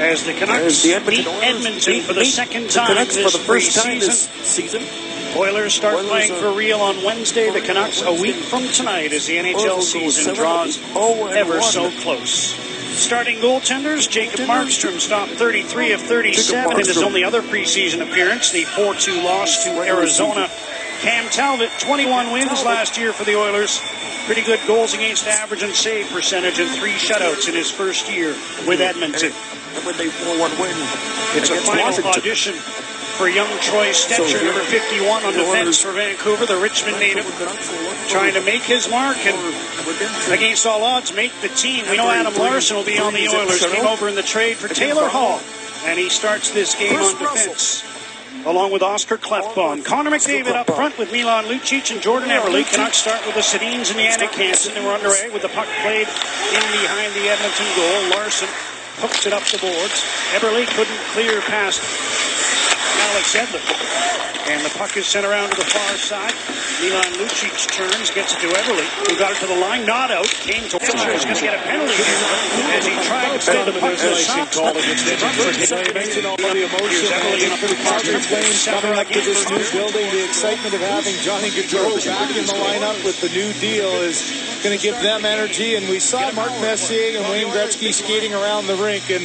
as the Canucks beat Edmonton for the second time this season. Oilers start playing for real on Wednesday. The Canucks a week from tonight as the NHL season draws ever so close. Starting goaltenders, Jacob Markstrom stopped 33 of 37 in his only other preseason appearance, the 4-2 loss to Arizona. Cam Talbot, 21 wins last year for the Oilers. Pretty good goals against average and save percentage and 3 shutouts in his first year with Edmonton. It's a final audition for young Troy Stetcher, number 51 on defense for Vancouver, the Richmond native, trying to make his mark and, against all odds, make the team. We know Adam Larson will be on the Oilers. Came over in the trade for Taylor Hall, and he starts this game on defense, along with Oscar Klefbom. Connor McDavid up front with Milan Lucic and Jordan Eberle. Canucks start with the Sedins and Yannick Hansen. They were underway with the puck played in behind the Edmonton goal. Larson hooks it up the boards. Eberle couldn't clear past Alex Edler. And the puck is sent around to the far side. Milan Lucic turns, gets it to Eberle, who got it to the line, not out. Came to Stetcher, is going to get a penalty here as he tried to stay the puck to the shots. You mentioned all the emotion for the Calgary Flames coming up to this new building. The excitement of having Johnny Gaudreau back in the lineup with the new deal is going to give them energy. And we saw Mark Messier and Wayne Gretzky skating around the rink. And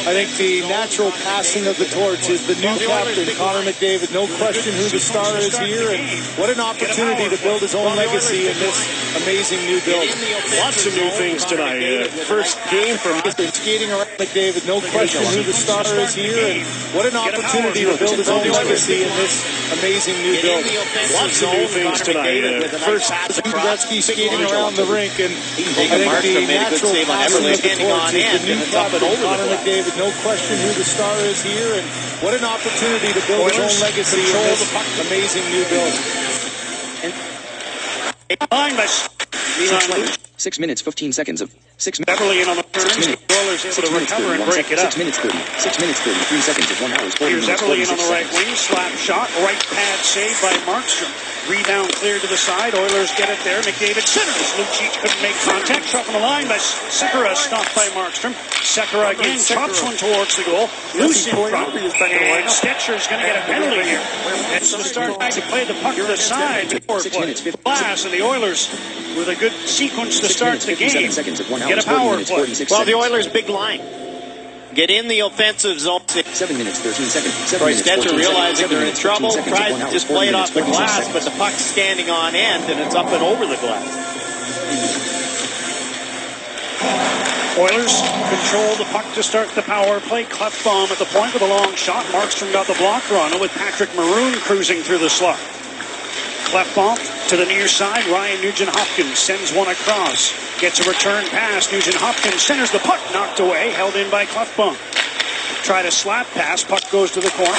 I think the natural passing of the torch is the new captain, Connor McDavid. No question who the star is here. And what an opportunity to build his own legacy in this amazing new building. Lots of new things tonight. First game from skating around McDavid. No question who the star is here. And what an opportunity to build his own legacy in this amazing new building. Lots of new things tonight. First, Gretzky skating around the rink, and I think the natural passing of the torch is the new captain, Connor McDavid. No question who the star is here, and what an opportunity to build his own legacy in this amazing new building. 6 minutes, 15 seconds of 6 minutes. Eberle in on the turns. Oilers able to recover and break it up. 6 minutes 30. 6 minutes 33 seconds of 1 hour. Here's Eberle in on the right wing. Slap shot. Right pad saved by Markstrom. Rebound cleared to the side. Oilers get it there. McDavid centers. Lucic couldn't make contact. Shot from the line by Sekera. Stopped by Markstrom. Sekera again. Chops one towards the goal. Loose in front. And Stetcher's going to get a penalty here. It's the start to play the puck to the side. 6 minutes. Glass and the Oilers with a good sequence to start the game. Get a power play. Well, the Oilers' big line. Get in the offensive zone. 7 minutes, 13 seconds. Troy Stetcher realizing they're in trouble, tries to just play it off the glass, but the puck's standing on end, and it's up and over the glass. Oilers control the puck to start the power play. Klefbom at the point with a long shot. Markstrom got the block run with Patrick Maroon cruising through the slot. Klefbom to the near side. Ryan Nugent-Hopkins sends one across. Gets a return pass. Nugent-Hopkins centers the puck. Knocked away. Held in by Klefbom. Try to slap pass. Puck goes to the corner.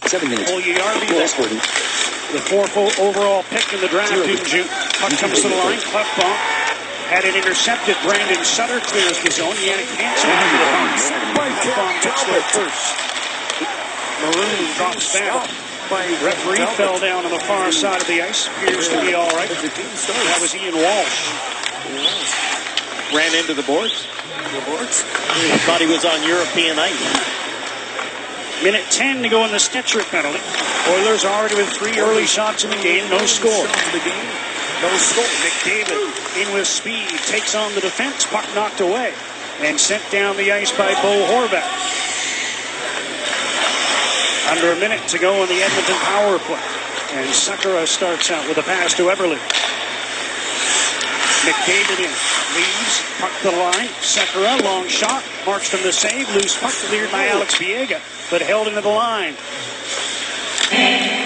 7 minutes. The fourth overall pick in the draft in June. Puck comes to the line. Klefbom had it intercepted. Brandon Sutter clears the zone. Yannick Hansen into the puck. Klefbom gets there first. Maroon drops down. Referee fell down on the far side of the ice. Appears to be all right. That was Ian Walsh. Ran into the boards. I thought he was on European ice. Minute 10 to go in the Stetcher penalty. Oilers already with 3 early shots in the game. No score. McDavid in with speed. Takes on the defense. Puck knocked away. And sent down the ice by Bo Horvath. Under a minute to go in the Edmonton power play. And Sekera starts out with a pass to Eberle. McDavid in. Leaves. Puck to the line. Sekera, long shot. Markstrom the save. Loose puck cleared by Alex Biega, but held into the line.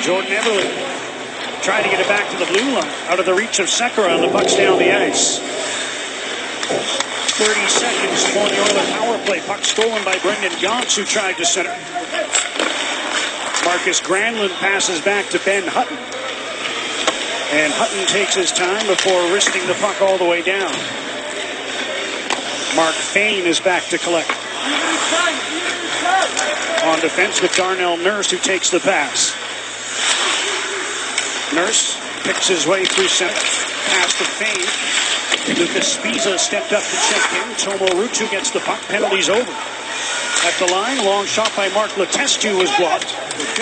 Jordan Eberle tried to get it back to the blue line. Out of the reach of Sekera, and the puck's down the ice. 30 seconds for the Oilers power play. Puck stolen by Brendan Gaunce, who tried to center. Marcus Granlund passes back to Ben Hutton. And Hutton takes his time before wristing the puck all the way down. Mark Fane is back to collect. On defense with Darnell Nurse, who takes the pass. Nurse picks his way through center. Pass to Fane. Lucas Spiza stepped up to check in. Tomo Rutu gets the puck. Penalties over. At the line, long shot by Mark Letestu was blocked.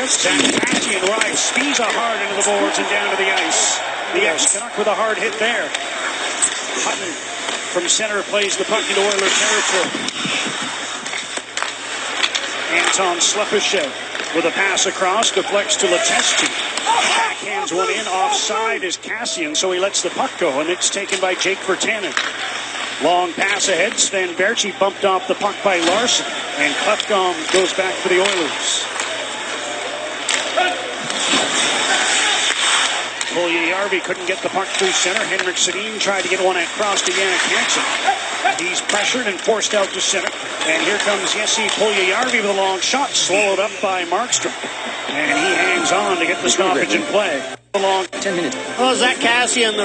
Zach Cassian rides Spiza hard into the boards and down to the ice. The ex-Canuck with a hard hit there. Hutton from center plays the puck into Oilers territory. Anton Slepyshev with a pass across, deflects to Letestu. Backhands one in, offside is Cassian, so he lets the puck go, and it's taken by Jake Virtanen. Long pass ahead, Sven Berchi bumped off the puck by Larson, and Klefbom goes back for the Oilers. Puljujärvi couldn't get the puck through center. Henrik Sedin tried to get one across to Jannik Hansen. He's pressured and forced out to center. And here comes Jesse Puljujärvi with a long shot, slowed up by Markstrom. And he hangs on to get the stoppage in play. Long 10 minutes. Well, Zach Cassian,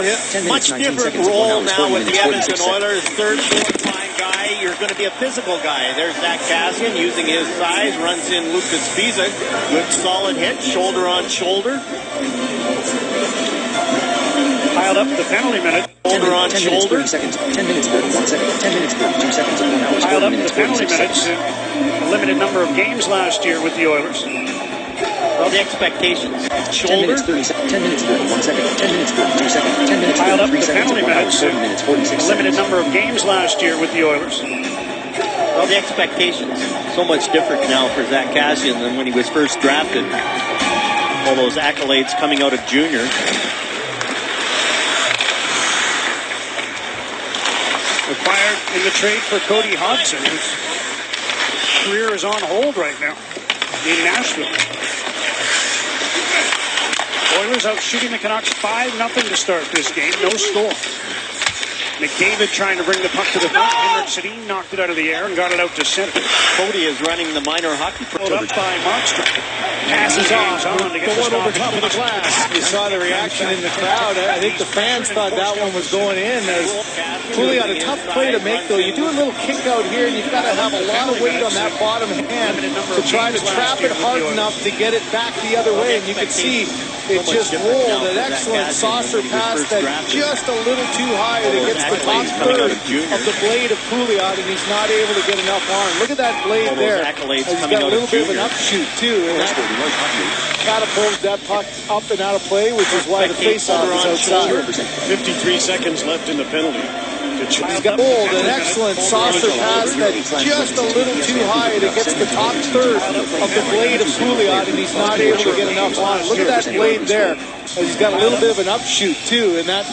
much different role now with the Edmonton Oilers. Third, fourth line guy. You're going to be a physical guy. There's Zach Cassian using his size, runs in Lucas Spiza. Good solid hit, shoulder on shoulder. Piled up the penalty minute. Shoulder on 10 shoulder. minutes, 30 seconds. 10 minutes, 31 seconds. 10 minutes, 32 seconds. 1 hour, Piled 40 up minutes, the penalty 46 minutes. seconds. A limited number of games last year with the Oilers. Well, the expectations. 10 Shoulder. minutes, 30 seconds. 10 minutes, 31 seconds. 10 minutes, 32 seconds. 10 minutes, Piled up 33 the seconds. penalty 1 hour, minutes. 40 minutes, 46 A seconds. limited number of games last year with the Oilers. Well, the expectations. So much different now for Zach Cassian than when he was first drafted. All those accolades coming out of junior. Acquired in the trade for Cody Hodgson, whose career is on hold right now in Nashville. Oilers out shooting the Canucks 5-0 to start this game. No score. McDavid trying to bring the puck to the front. Henrik Sedin knocked it out of the air and got it out to center. Cody is running the minor hockey Pulled program. up by Markstrom. Passes on to get the Going over stoppage. top of the glass. You saw the reaction in the crowd. I think the fans thought that one was going in. As Cooley on a tough play to make, though. You do a little kick out here, and you've got to have a lot of weight on that bottom hand to try to trap it hard enough to get it back the other way. And you can see it just rolled. An excellent saucer pass that just a little too high that gets the top third of the blade of Pouliot, and he's not able to get enough arm. Look at that blade there. He's got a little bit of an upshoot, too. And that catapults that puck up and out of play, which is why the faceoff is outside. 53 seconds left in the penalty. He's got an excellent saucer pass that just a little too high that gets the top third of the blade of Pouliot, and he's not able to get enough on. Look at that blade there. He's got a little bit of an upshoot, too, and that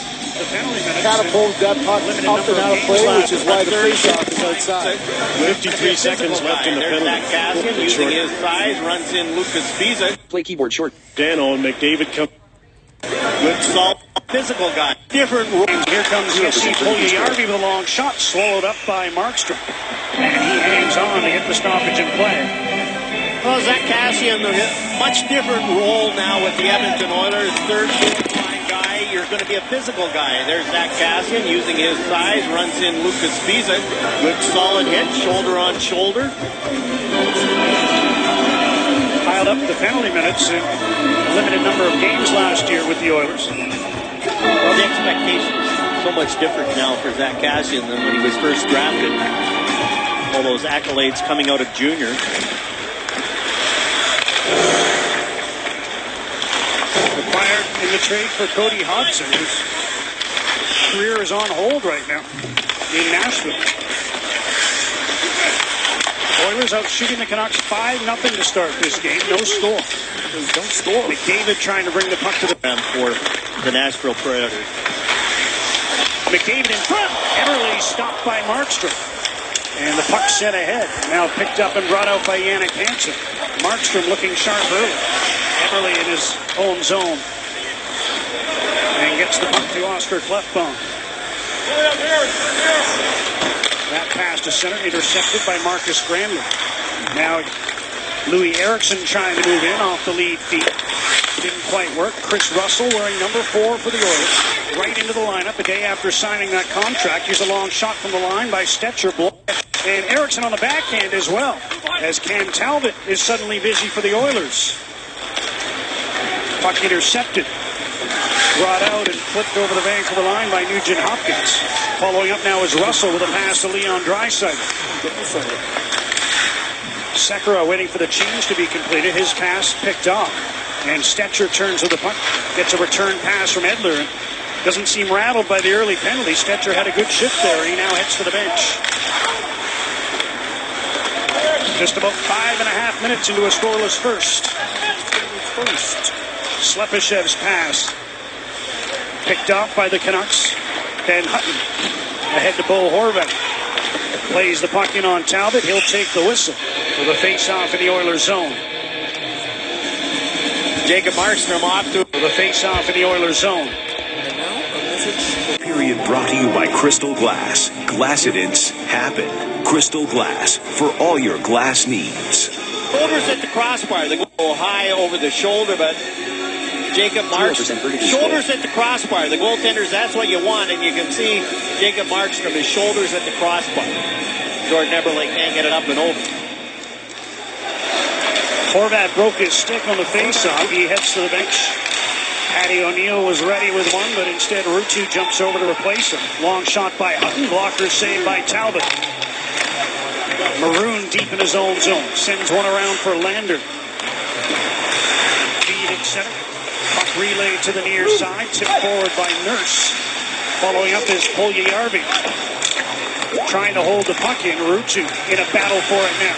catapults that puck up and out of play, which is why the faceoff is outside. 53 seconds left in the penalty. Zach Cassian using his size, runs in Lucas Spiza. Play keyboard short. Dano and McDavid come. Good solid physical guy. Different rules. Here comes Jesse Puljujärvi with a long shot, swallowed up by Markstrom. And he hangs on to get the stoppage in play. Well, Zach Cassian, much different role now with the Edmonton Oilers. Third, fourth line guy. You're going to be a physical guy. There's Zach Cassian using his size, runs in Lucas Spiza. Good solid hit, shoulder on shoulder. Piled up the penalty minutes. A limited number of games last year with the Oilers. Well, the expectations. So much different now for Zach Cassian than when he was first drafted. All those accolades coming out of junior. Acquired in the trade for Cody Hodgson, whose career is on hold right now in Nashville. Oilers out shooting the Canucks 5-0 to start this game. No score. Don't score. McDavid trying to bring the puck to the For the Nashville Predators. McDavid in front. Everly stopped by Markstrom. And the puck set ahead. Now picked up and brought out by Jannik Hansen. Markstrom looking sharp early. Everly in his own zone. And gets the puck to Oscar Klefbom. That pass to center, intercepted by Marcus Granlund. Now Louis Eriksson trying to move in off the lead feet. Didn't quite work. Chris Russell wearing number 4 for the Oilers. Right into the lineup a day after signing that contract. Here's a long shot from the line by Stetcher. And Eriksson on the backhand as well, as Cam Talbot is suddenly busy for the Oilers. Puck intercepted. Brought out and flipped over the Vancouver line by Nugent Hopkins. Following up now is Russell with a pass to Leon Draisaitl. Sekera waiting for the change to be completed. His pass picked off. And Stetcher turns with the puck. Gets a return pass from Edler. Doesn't seem rattled by the early penalty. Stetcher had a good shift there, and he now heads to the bench. Just about 5.5 minutes into a scoreless first. Slepishev's pass. Picked off by the Canucks. Ben Hutton ahead to Bo Horvat. Plays the puck in on Talbot. He'll take the whistle with a face-off in the Oilers zone. Jacob Markstrom off to the face-off in the Oilers zone. Period brought to you by Crystal Glass. Glassidents happen. Crystal Glass for all your glass needs. Shoulders at the crossbar. They go high over the shoulder, but Jacob Markstrom. Shoulders at the crossbar. The goaltenders, that's what you want, and you can see Jacob Markstrom, his shoulders at the crossbar. Jordan Eberle can't get it up and over. Horvat broke his stick on the face-off. He heads to the bench. Patty O'Neill was ready with one, but instead Ruutu jumps over to replace him. Long shot by Hutton. Blocker saved by Talbot. Maroon deep in his own zone. Sends one around for Lander. Feed at center. Puck relay to the near side. Tipped forward by Nurse. Following up is Puljujärvi. Trying to hold the puck in. Ruutu in a battle for it now.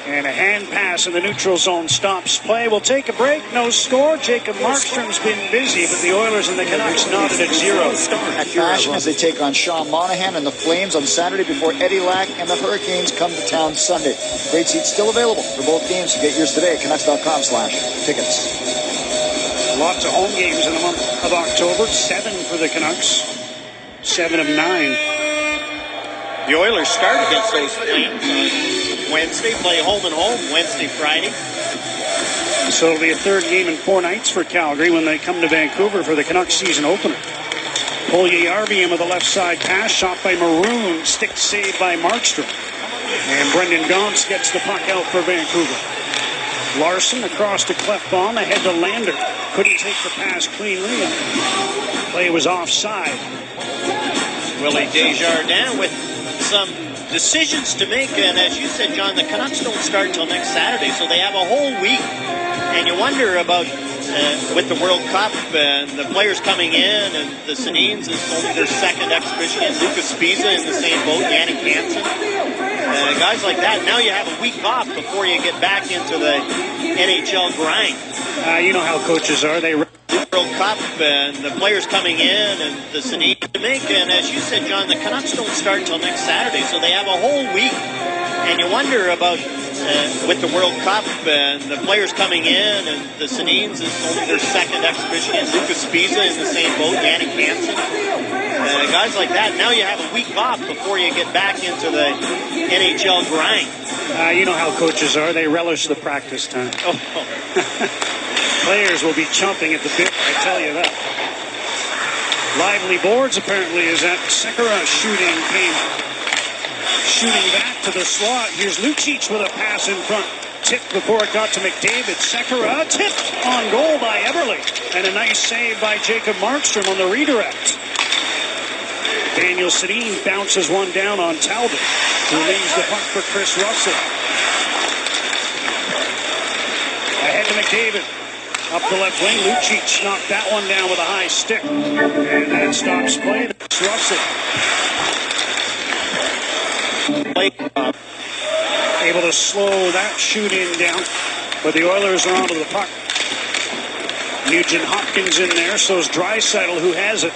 And a hand pass in the neutral zone stops play. We'll take a break. No score. Jacob Markstrom's been busy, but the Oilers and the Canucks knotted at 0. At fashion as they take on Sean Monahan and the Flames on Saturday before Eddie Lack and the Hurricanes come to town Sunday. Great seats still available for both games. Get yours today at Canucks.com/tickets. Lots of home games in the month of October. 7 for the Canucks. 7 of 9. The Oilers start against those Flames on Wednesday, play home and home Wednesday, Friday. So it'll be a third game in 4 nights for Calgary when they come to Vancouver for the Canucks season opener. Puljujärvi in with a left side pass, shot by Maroon, stick saved by Markstrom. And Brendan Gaunce gets the puck out for Vancouver. Larson across to Clefbaum, ahead to Lander. Couldn't take the pass cleanly, and play was offside. Willie Desjardins with some decisions to make, and as you said, John, the Canucks don't start until next Saturday, so they have a whole week. And you wonder about with the World Cup and the players coming in, and the Sedins is only their second exhibition, and Lucas Spiza in the same boat, Yannick Hansen, guys like that. Now you have a week off before you get back into the NHL grind. You know how coaches are. They World Cup and the players coming in, and the Sedins to make, and as you said, John, the Canucks don't start until next Saturday, so they have a whole week. And you wonder about with the World Cup and the players coming in, and the Sedins is only their second exhibition, and Lucas Spiza in the same boat, Yannick Hansen, guys like that. Now you have a week off before you get back into the NHL grind. You know how coaches are. They relish the practice time. Players will be chomping at the bit, I tell you that. Lively boards apparently as that Sekera shooting back to the slot. Here's Lucic with a pass in front. Tipped before it got to McDavid. Sekera tipped on goal by Eberle. And a nice save by Jacob Markstrom on the redirect. Daniel Sedin bounces one down on Talbot, who leaves the puck for Chris Russell. Ahead to McDavid. Up the left wing, Lucic knocked that one down with a high stick. And that stops play. That's Russell. Able to slow that shooting down. But the Oilers are onto the puck. Nugent Hopkins in there, so is Draisaitl, who has it.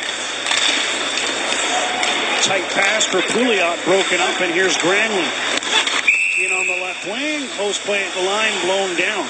Tight pass for Pouliot, broken up, and here's Granlund. In on the left wing, close play at the line, blown down.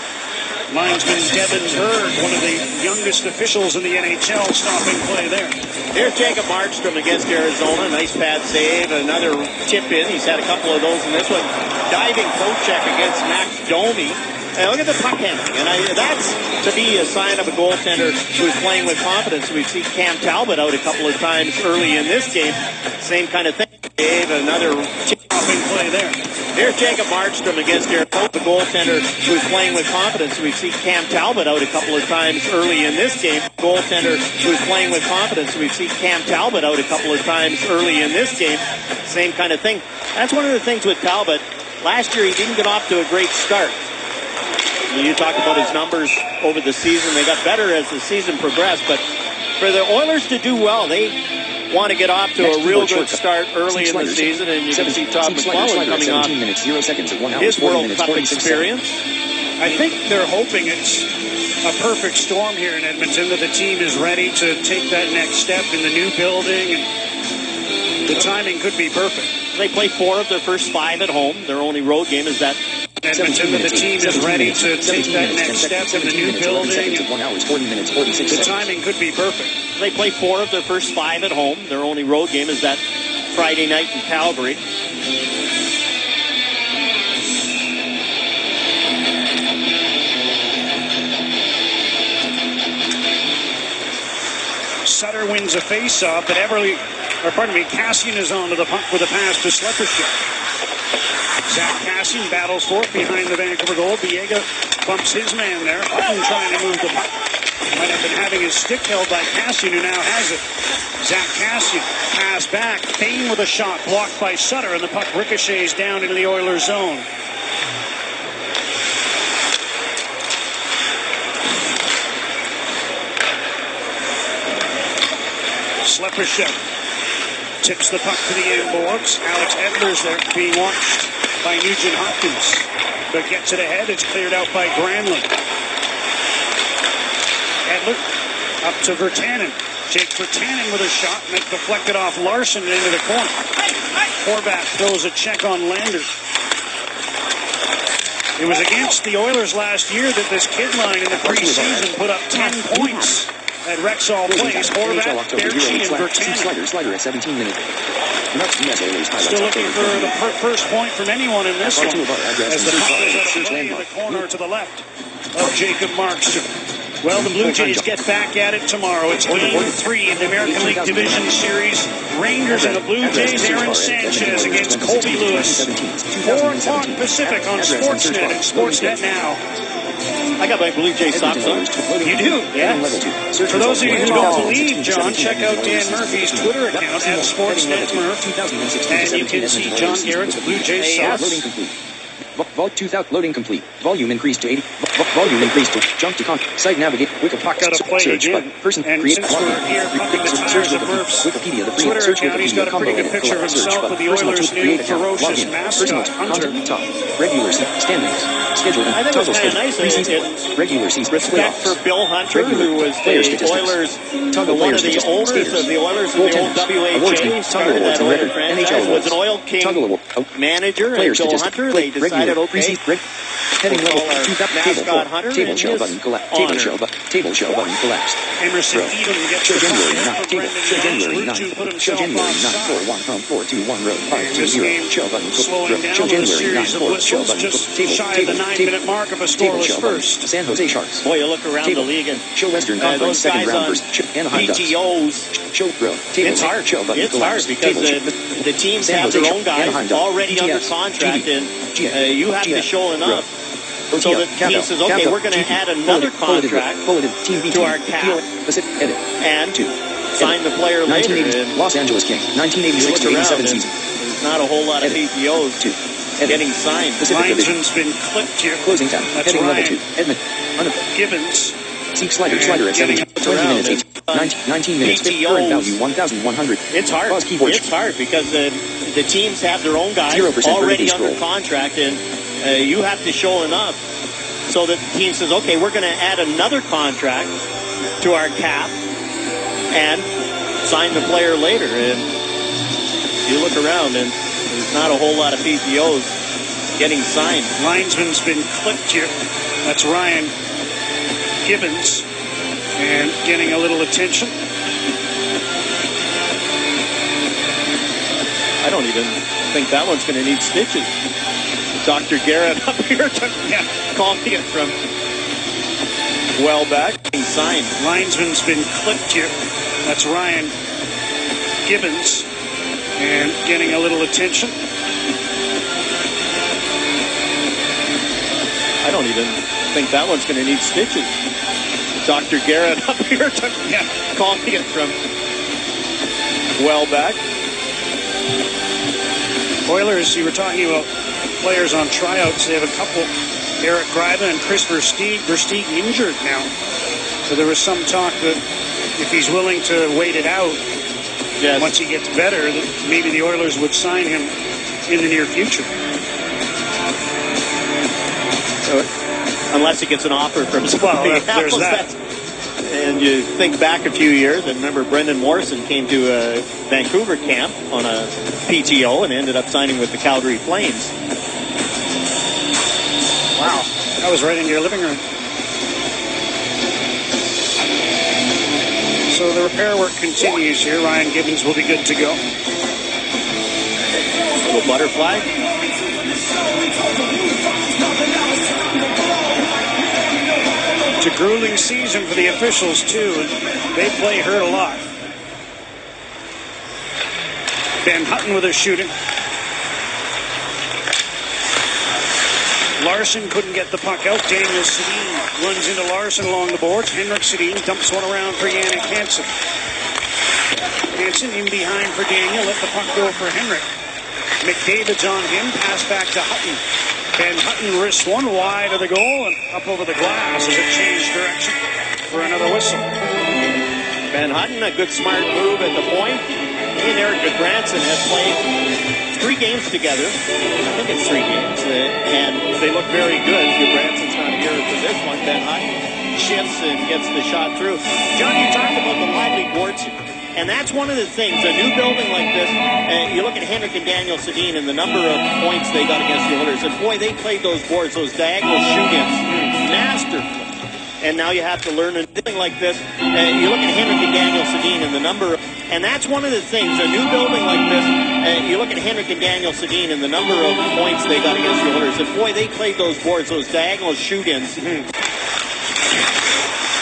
Linesman Devin Bird, one of the youngest officials in the NHL, stopping play there. Here's Jacob Markstrom against Arizona. Nice pad save. Another tip in. He's had a couple of those in this one. Diving poke check against Max Domi. And look at the puck handling. And that's to be a sign of a goaltender who's playing with confidence. We've seen Cam Talbot out a couple of times early in this game. Same kind of thing. Dave, another tip Stopping play there. Here's Jacob Markstrom against Derek Pope, the goaltender who's playing with confidence. We've seen Cam Talbot out a couple of times early in this game. Goaltender who's playing with confidence. We've seen Cam Talbot out a couple of times early in this game. Same kind of thing. That's one of the things with Talbot. Last year he didn't get off to a great start. You talk about his numbers over the season. They got better as the season progressed. But for the Oilers to do well, they want to get off to a real good start early in the season, and you can see Todd McClellan coming off his World Cup experience. I think they're hoping it's a perfect storm here in Edmonton, that the team is ready to take that next step in the new building, and the timing could be perfect. They play 4 of their first 5 at home. Their only road game is that Edmonton, that the team is ready to take that next step in the new building. The timing could be perfect. They play 4 of their first 5 at home. Their only road game is that Friday night in Calgary. Sutter wins a face-off, but Cassian is on to the puck with a pass to Sleppership. Zach Cassian battles for it behind the Vancouver goal. Biega bumps his man there. Hutton trying to move the puck. Might have been having his stick held by Cassian, who now has it. Zach Cassian, pass back. Payne with a shot blocked by Sutter, and the puck ricochets down into the Oilers zone. Sleppership tips the puck to the end boards. Alex Edler's there being watched by Nugent Hopkins. But gets it ahead. It's cleared out by Granlund. Edler up to Virtanen. Jake Virtanen with a shot, and it's deflected off Larson and into the corner. Horvat throws a check on Lander. It was against the Oilers last year that this kid line in the preseason put up 10 points at Rexall Place. Horvat, Berchi, and Virtanen. Slider at 17 minutes. Still looking for the first point from anyone in this one, as the puck is out of play in the corner to the left of Jacob Markstrom. Well, the Blue Jays get back at it tomorrow. It's Game 3 in the American League Division Series. Rangers and the Blue Jays. Aaron Sanchez against Colby Lewis. 4 o'clock Pacific on Sportsnet and Sportsnet Now. I got my Blue Jay socks on. You do? Yeah. For those of you who don't believe, John, check out Dan Murphy's Twitter account at SportsNetMurph, and you can see John Garrett's Blue Jays socks. Loading complete. Volume increased to 80. Volume increased to jump to site navigate. Puck out of play again. Person and create. Since we're here pumping the tires of Murph's Wikipedia, the free Twitter search account, he's got a pretty good picture of himself with the Oilers' new ferocious mascot, Hunter. Top. Regular standings. Schedule. I think it was kind of nice. Regular season. Respect for Bill Hunter, who was the Oilers, one of the owners of the Oilers in the old WHA. Started that Oilers franchise, was an Oil King manager, and Bill Hunter. They decided, okay, heading level our mascot Hunter table in show his button collapsed. honor. Table show button collapsed. Emerson Edom gets Show the January puck 9. for Table. Brendan Show Jones. January 9. Rutu put Show himself January 9. offside. 4-1 from 4-2-1 road. 5-2-0. Show button. Slowing down Show with a January 9. series of 4. Show whistles, button. just shy of the 9-minute mark of a scoreless first. San Jose Sharks. Boy, you look around the league and Show Western those Conference second guys on rounders. Anaheim Ducks. PTOs. Show bro. Table. It's hard. Show button. It's hard because the teams have their own guys already under contract, and you have to show enough. So the team says, okay, we're going to add another contract to our cap and sign the player later. And Los Angeles Kings, 1986-87 season. There's not a whole lot of PTOs getting signed. Linesman's been clipped here. Closing time. That's Heading level Ryan 2. Edmonton. Gibbons. Seek slider at 17. 20 minutes. 19 minutes. Current value 1,100. It's hard. It's hard because the teams have their own guys 0% already under contract, and you have to show enough. So the team says, okay, we're going to add another contract to our cap and sign the player later. And you look around, and there's not a whole lot of PTOs getting signed. Linesman's been clipped here. That's Ryan Gibbons, and getting a little attention. I don't even think that one's going to need stitches. Dr. Garrett up here calling it from well back. Signed. Linesman's been clipped here. That's Ryan Gibbons, and getting a little attention. Tony didn't think that one's going to need stitches. Dr. Garrett up here calling it from well back. Oilers, you were talking about players on tryouts. They have a couple, Eric Greiba and Chris Versteeg. Versteeg injured now. So there was some talk that if he's willing to wait it out, once he gets better, that maybe the Oilers would sign him in the near future. Unless he gets an offer from somebody else. There's that. And you think back a few years, and remember Brendan Morrison came to a Vancouver camp on a PTO and ended up signing with the Calgary Flames. Wow, that was right in your living room. So the repair work continues here. Ryan Gibbons will be good to go. Little butterfly. It's a grueling season for the officials, too, and they play hurt a lot. Ben Hutton with a shooting. Larson couldn't get the puck out. Daniel Sedin runs into Larson along the boards. Henrik Sedin dumps one around for Jannik Hansen. Hansen in behind for Daniel. Let the puck go for Henrik. McDavid's on him. Pass back to Hutton. Ben Hutton wrists one wide of the goal and up over the glass as it changed direction for another whistle. Ben Hutton, a good smart move at the point. He and Eric Goodbranson have played 3 games together. I think it's 3 games. And they look very good. Goodbranson's not here for this one. Ben Hutton shifts and gets the shot through. John, you talked about the lively boards here. And that's one of the things, a new building like this, you look at Henrik and Daniel Sedin and the number of points they got against the Oilers, and boy, they played those boards, those diagonal shoot-ins, masterfully. And now you have to learn a thing like this. You look at Henrik and Daniel Sedin and the number of, and that's one of the things, a new building like this, you look at Henrik and Daniel Sedin and the number of points they got against the Oilers, and boy, they played those boards, those diagonal shoot-ins.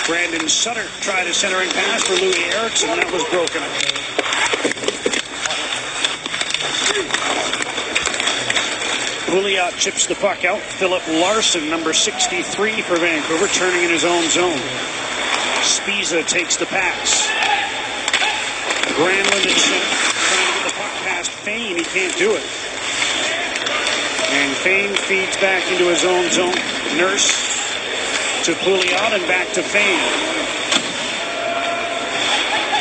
Brandon Sutter tried a centering pass for Louis Eriksson, and that was broken up. Pouliot chips the puck out. Philip Larson, number 63 for Vancouver, turning in his own zone. Spiza takes the pass. Granlund in center, trying to get the puck past Fane. He can't do it. And Fane feeds back into his own zone. Nurse to Pouliot and back to Fane.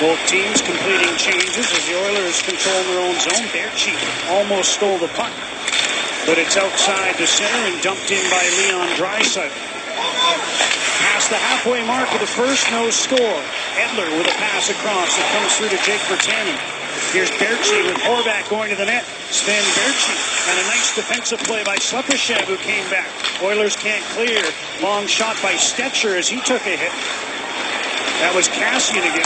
Both teams completing changes as the Oilers control their own zone. Berchi almost stole the puck, but it's outside the center and dumped in by Leon Draisaitl. Past the halfway mark of the first, no score. Edler with a pass across. It comes through to Jake Virtanen. Here's Berchi with Horvath going to the net. Sven Berchi, and a nice defensive play by Slepyshev, who came back. Oilers can't clear. Long shot by Stetcher as he took a hit. That was Cassian again,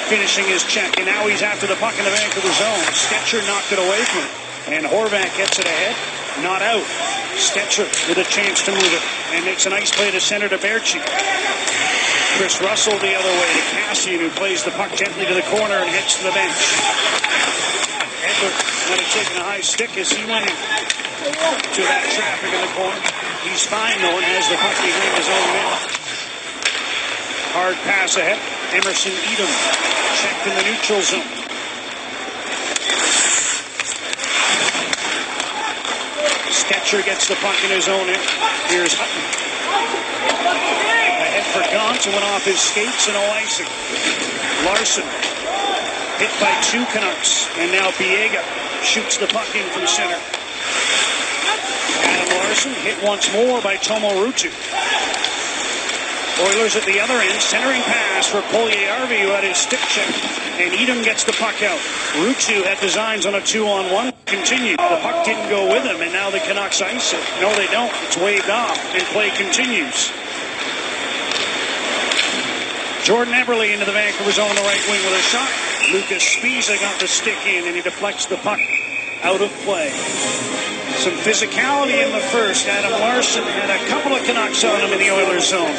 finishing his check, and now he's after the puck in the Vancouver zone. Stetcher knocked it away from him, and Horvath gets it ahead. Not out. Stetcher with a chance to move it, and makes a nice play to center to Berchi. Chris Russell the other way to Cassian, who plays the puck gently to the corner and heads to the bench. Edler might have taken a high stick as he went to that traffic in the corner. He's fine though and has the puck behind his own net. Hard pass ahead. Emerson Edom checked in the neutral zone. Stetcher gets the puck in his own end. Here's Hutton. Ahead for Gaunt, who went off his skates and no icing. Larson hit by 2 Canucks, and now Biega shoots the puck in from center. Adam Larson hit once more by Tomo Ruutu. Oilers at the other end, centering pass for Puljujärvi, who had his stick check, and Edom gets the puck out. Ruutu had designs on a 2-on-1. Continued. The puck didn't go with him, and now the Canucks ice it. No, they don't. It's waved off, and play continues. Jordan Eberle into the Vancouver zone on the right wing with a shot. Lucas Spiza got the stick in, and he deflects the puck out of play. Some physicality in the first. Adam Larson had a couple of Canucks on him in the Oilers zone.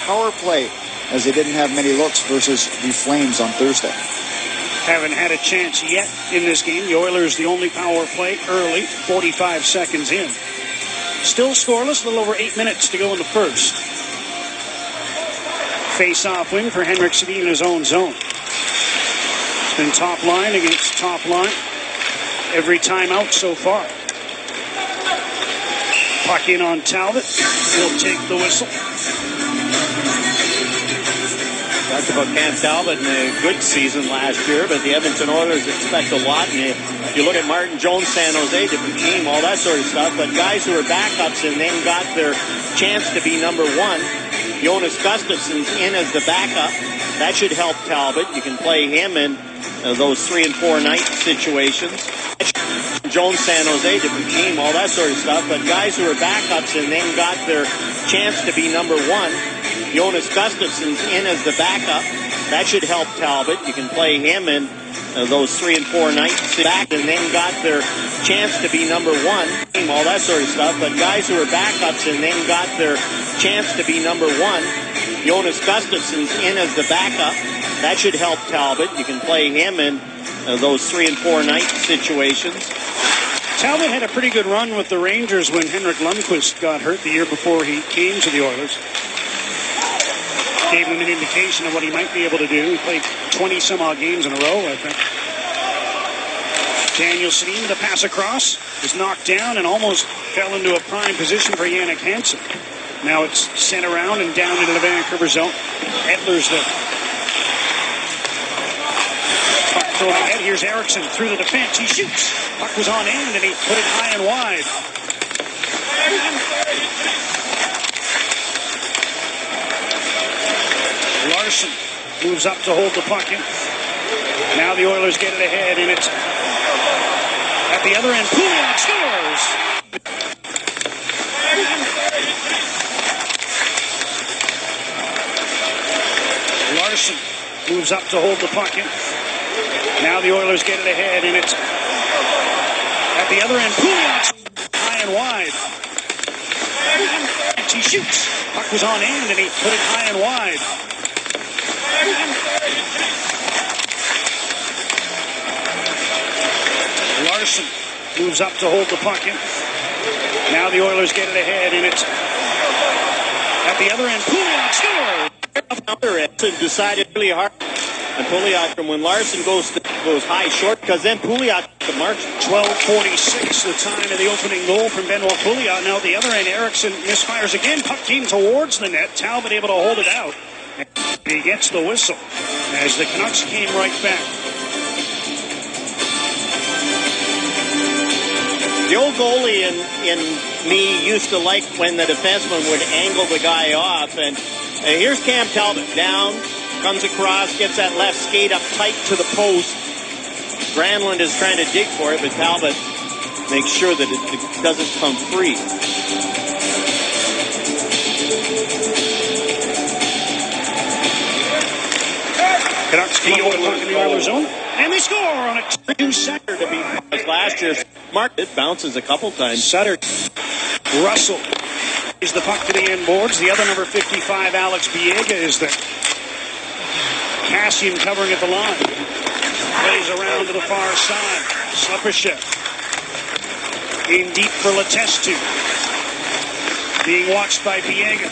Power play, as they didn't have many looks versus the Flames on Thursday. Haven't had a chance yet in this game. The Oilers the only power play early, 45 seconds in. Still scoreless, a little over 8 minutes to go in the first. Face-off win for Henrik Sedin in his own zone. It's been top line against top line every time out so far. Puck in on Talbot. He'll take the whistle. Talked about Cam Talbot in a good season last year, but the Edmonton Oilers expect a lot. And if you look at Martin Jones, San Jose, different team, all that sort of stuff. But guys who are backups and then got their chance to be number one. Jonas Gustafsson's in as the backup. That should help Talbot. You can play him in those 3 and 4 night situations. Jones, San Jose, different team, all that sort of stuff. But guys who are backups and then got their chance to be number one. Jonas Gustafsson's in as the backup. That should help Talbot. You can play him in those 3 and 4 nights back and then got their chance to be number one. All that sort of stuff. But guys who are backups and then got their chance to be number one. Jonas Gustafsson's in as the backup. That should help Talbot. You can play him in those 3 and 4 night situations. Talbot had a pretty good run with the Rangers when Henrik Lundqvist got hurt the year before he came to the Oilers. Gave him an indication of what he might be able to do. He played 20-some-odd games in a row, I think. Daniel Sedin with a pass across. Was knocked down and almost fell into a prime position for Jannik Hansen. Now it's sent around and down into the Vancouver zone. Edler's there. Puck thrown ahead. Here's Eriksson through the defense. He shoots. Puck was on end and he put it high and wide. Larson moves up to hold the puck in. Now the Oilers get it ahead, and it's at the other end. Pouliot scores! Larson moves up to hold the puck in. Now the Oilers get it ahead, and it's at the other end. Pouliot high and wide. He shoots. Puck was on end, and he put it high and wide. Larson moves up to hold the puck in. Now the Oilers get it ahead, and it's at the other end. Pouliot scores. Decided really hard. And Pouliot, from when Larson goes high short, because then Pouliot to march. 12:46, the time of the opening goal from Benoit Pouliot. Now at the other end, Eriksson misfires again. Puck came towards the net. Talbot able to hold it out. He gets the whistle as the Canucks came right back. The old goalie in me used to like when the defenseman would angle the guy off. And here's Cam Talbot down, comes across, gets that left skate up tight to the post. Granlund is trying to dig for it, but Talbot makes sure that it doesn't come free. Canucks come over the puck in the Oilers zone, and they score on it. New Sutter to be last year's mark. It bounces a couple times. Sutter. Russell is the puck to the end boards. The other number 55, Alex Biega, is there. Cassian covering at the line. Plays around to the far side. Slepyshev in deep for Letestu. Being watched by Biega.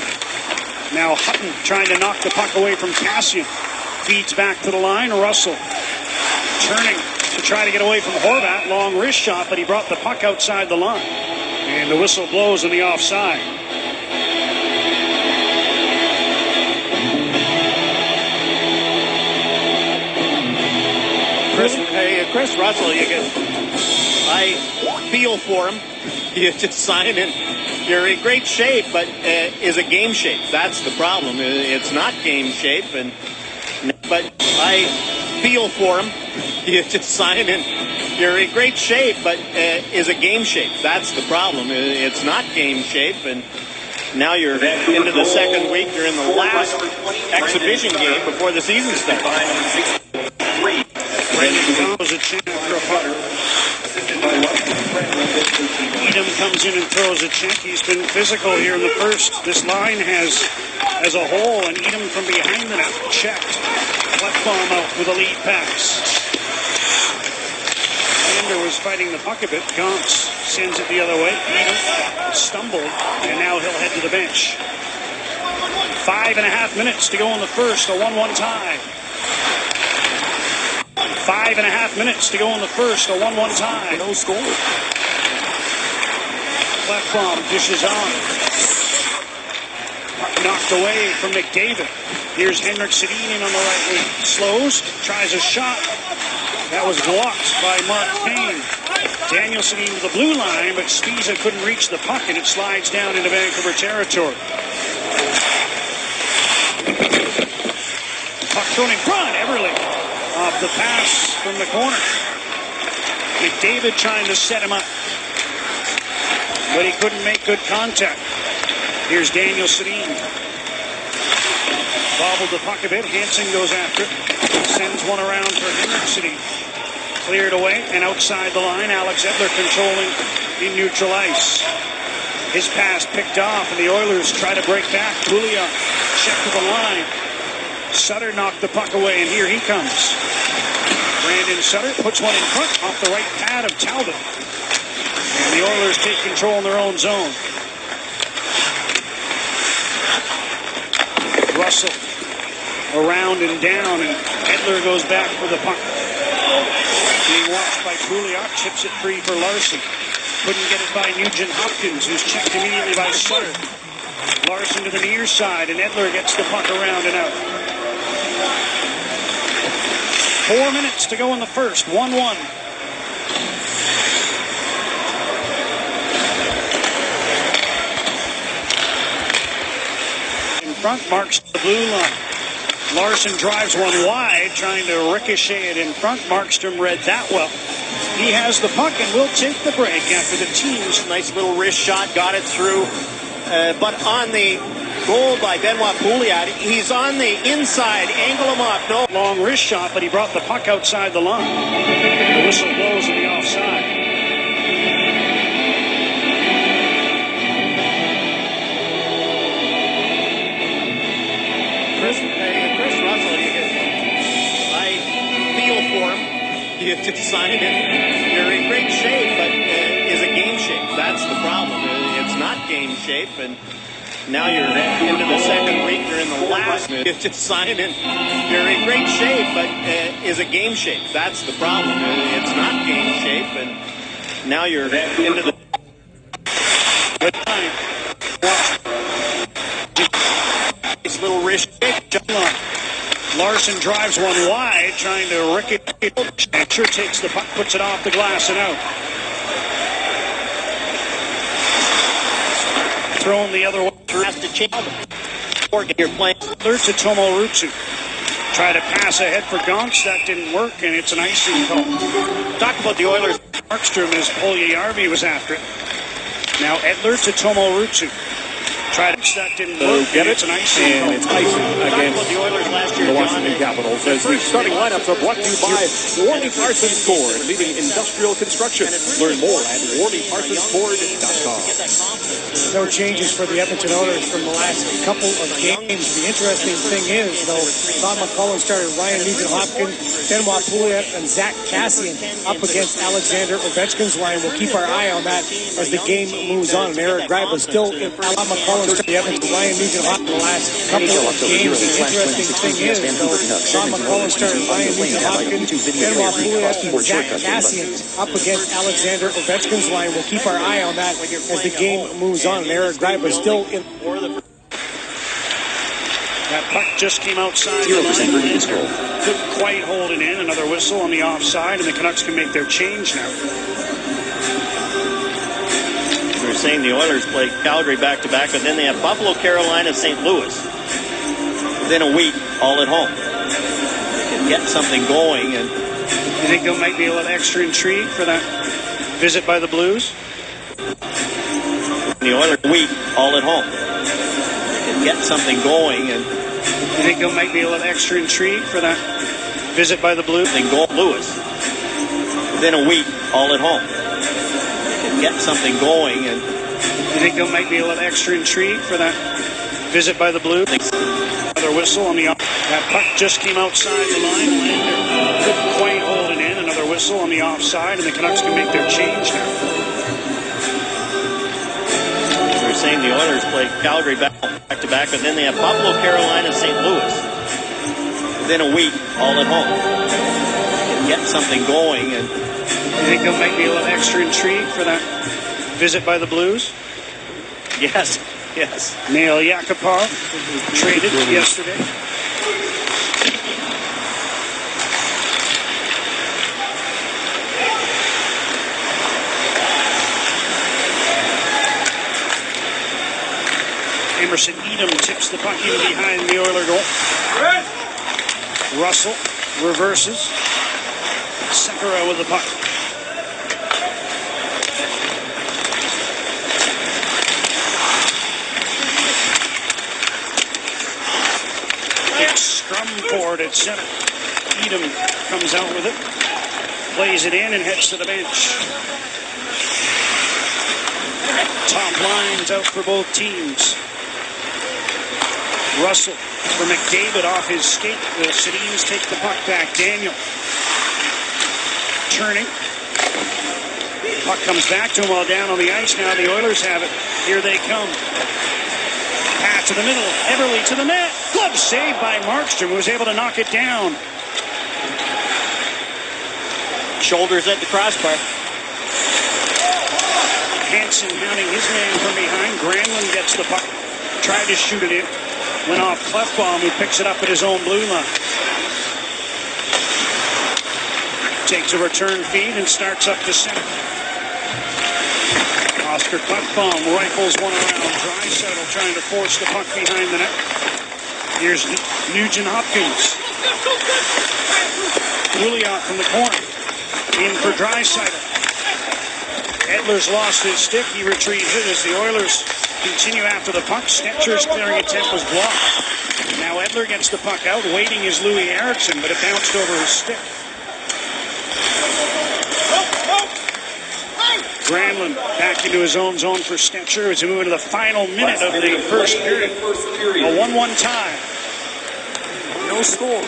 Now Hutton trying to knock the puck away from Cassian. Feeds back to the line. Russell turning to try to get away from Horvat. Long wrist shot, but he brought the puck outside the line. And the whistle blows on the offside. Chris Russell, I feel for him. You just sign in. You're in great shape, but is it game shape? That's the problem. It's not game shape, but I feel for him. You just sign in. You're in great shape, but is it game shape? That's the problem. It's not game shape, and now you're into the second week. You're in the last exhibition game before the season starts. Throws a check for a putter. Edom comes in and throws a check. He's been physical here in the first. This line has, as a whole, and Edom from behind the net checked. Left bomb out with a lead pass. And Alexander was fighting the puck a bit. Gonks sends it the other way. Stumbled, and now he'll head to the bench. 5.5 minutes to go in the first, a 1-1 tie. 5.5 minutes to go in the first, a 1-1 tie. No score. Left bomb dishes on. Puck knocked away from McDavid. Here's Henrik Sedin on the right wing. Slows, tries a shot. That was blocked by Mark Payne. Daniel Sedin to the blue line, but Spiza couldn't reach the puck, and it slides down into Vancouver territory. Puck thrown in front. Everly off the pass from the corner. McDavid trying to set him up, but he couldn't make good contact. Here's Daniel Sedin. Bobbled the puck a bit. Hansen goes after it. Sends one around for Henrik Sedin. Cleared away and outside the line. Alex Edler controlling in neutral ice. His pass picked off, and the Oilers try to break back. Pouliot checked to the line. Sutter knocked the puck away, and here he comes. Brandon Sutter puts one in front off the right pad of Talbot. And the Oilers take control in their own zone. Russell around and down, and Edler goes back for the puck. Being watched by Pouliot, chips it free for Larson. Couldn't get it by Nugent Hopkins, who's checked immediately by Sutter. Larson to the near side, and Edler gets the puck around and out. 4 minutes to go in the first, 1-1. In front, marks the blue line. Larson drives one wide, trying to ricochet it in front. Markstrom read that well. He has the puck and will take the break after the team's Nice little wrist shot, got it through. But on the goal by Benoit Pouliot, he's on the inside, angle him off. No. long wrist shot, but he brought the puck outside the line. The whistle blows in the offside. Chris Russell, I feel for him. You have to sign him in. You're in great shape, but is it game shape? That's the problem. It's not game shape, and now you're into the second week. You're in the last. You have to sign him in. You're in great shape, but is it game shape? That's the problem. It's not game shape, and now you're into the. Good time. Nice little wrist kick. Larson drives one wide, trying to ricochet. Sure takes the puck, puts it off the glass and out. Thrown the other way. Has to change. You're playing. Third to Tomo Rutsu. Try to pass ahead for Gonks. That didn't work, and it's an icing call. Talk about the Oilers. Markstrom as Puljujärvi was after it. Now Edler to Tomo Rutsu. Try to that didn't work. Get it, it's an icing and call. it's icing against The Oilers last year, the Washington Capitals. As the starting lineups are brought to you by Warney Parsons Ford, leading industrial construction. Learn more at WarneyParsonsFord.com. No changes for the Edmonton Oilers from the last couple of games. The interesting thing is, though, Don McCullum started Ryan Nugent-Hopkins, Benoit Pouliot, and Zach Kassian up against Alexander Ovechkin's line. We'll keep our eye on that as the game moves on. And Eric Greiba still in Don McCullum started the Edmonton Ryan Nugent-Hopkins the last couple of games. The interesting thing is, though, Don McCullum started Ryan Nugent-Hopkins, Benoit Pouliot, and Zach Kassian up against Alexander Ovechkin's line. We'll keep our eye on that as the game moves on. And Eric Greiba still in. That puck just came outside the 0% line. release goal. Couldn't quite hold it in. Another whistle on the offside, and the Canucks can make their change now. They're saying the Oilers play Calgary back-to-back, but then they have Buffalo, Carolina, St. Louis. Within a week, all at home. They can get something going. And You think there might be a little extra intrigue for that visit by the Blues? the Oilers week, all at home. They can get something going. And You think there might be a little extra intrigue for that visit by the Blues? they go Lewis. Within a week, all at home. They can get something going. And You think there might be a little extra intrigue for that visit by the Blues? Another whistle on the that puck just came outside the line. Lander couldn't quite hold it in. Another whistle. whistle on the offside, and the Canucks can make their change now. They're saying the Oilers play Calgary back-to-back, but then they have Buffalo, Carolina, St. Louis within a week, all at home. And get something going. And you think there might be a little extra intrigue for that visit by the Blues? Yes. Nail Yakupov traded yesterday. Emerson Edom tips the puck in behind the Oiler goal. Russell reverses. Sekera with the puck. Big scrum forward at center. Edom comes out with it. Plays it in and heads to the bench. Top lines out for both teams. Russell for McDavid off his skate. The Sedins take the puck back. Daniel turning. Puck comes back to him while down on the ice. Now the Oilers have it. Here they come. Pass to the middle. Everly to the net. Glove saved by Markstrom, who was able to knock it down. Shoulders at the crossbar. Hansen hounding his man from behind. Granlund gets the puck. Tried to shoot it in. Went off Clefbaum, who picks it up at his own blue line. Takes a return feed and starts up the center. Oscar Clefbaum rifles one around. Draisaitl trying to force the puck behind the net. Here's Nugent Hopkins. Pouliot from the corner. In for Draisaitl. Edler's lost his stick. He retrieves it as the Oilers continue after the puck. Stetcher's clearing attempt was blocked. Now Edler gets the puck out. Waiting is Louis Eriksson, but it bounced over his stick. Granlund back into his own zone for Stetcher as we move into the final minute of the first period. A 1-1 tie. No score.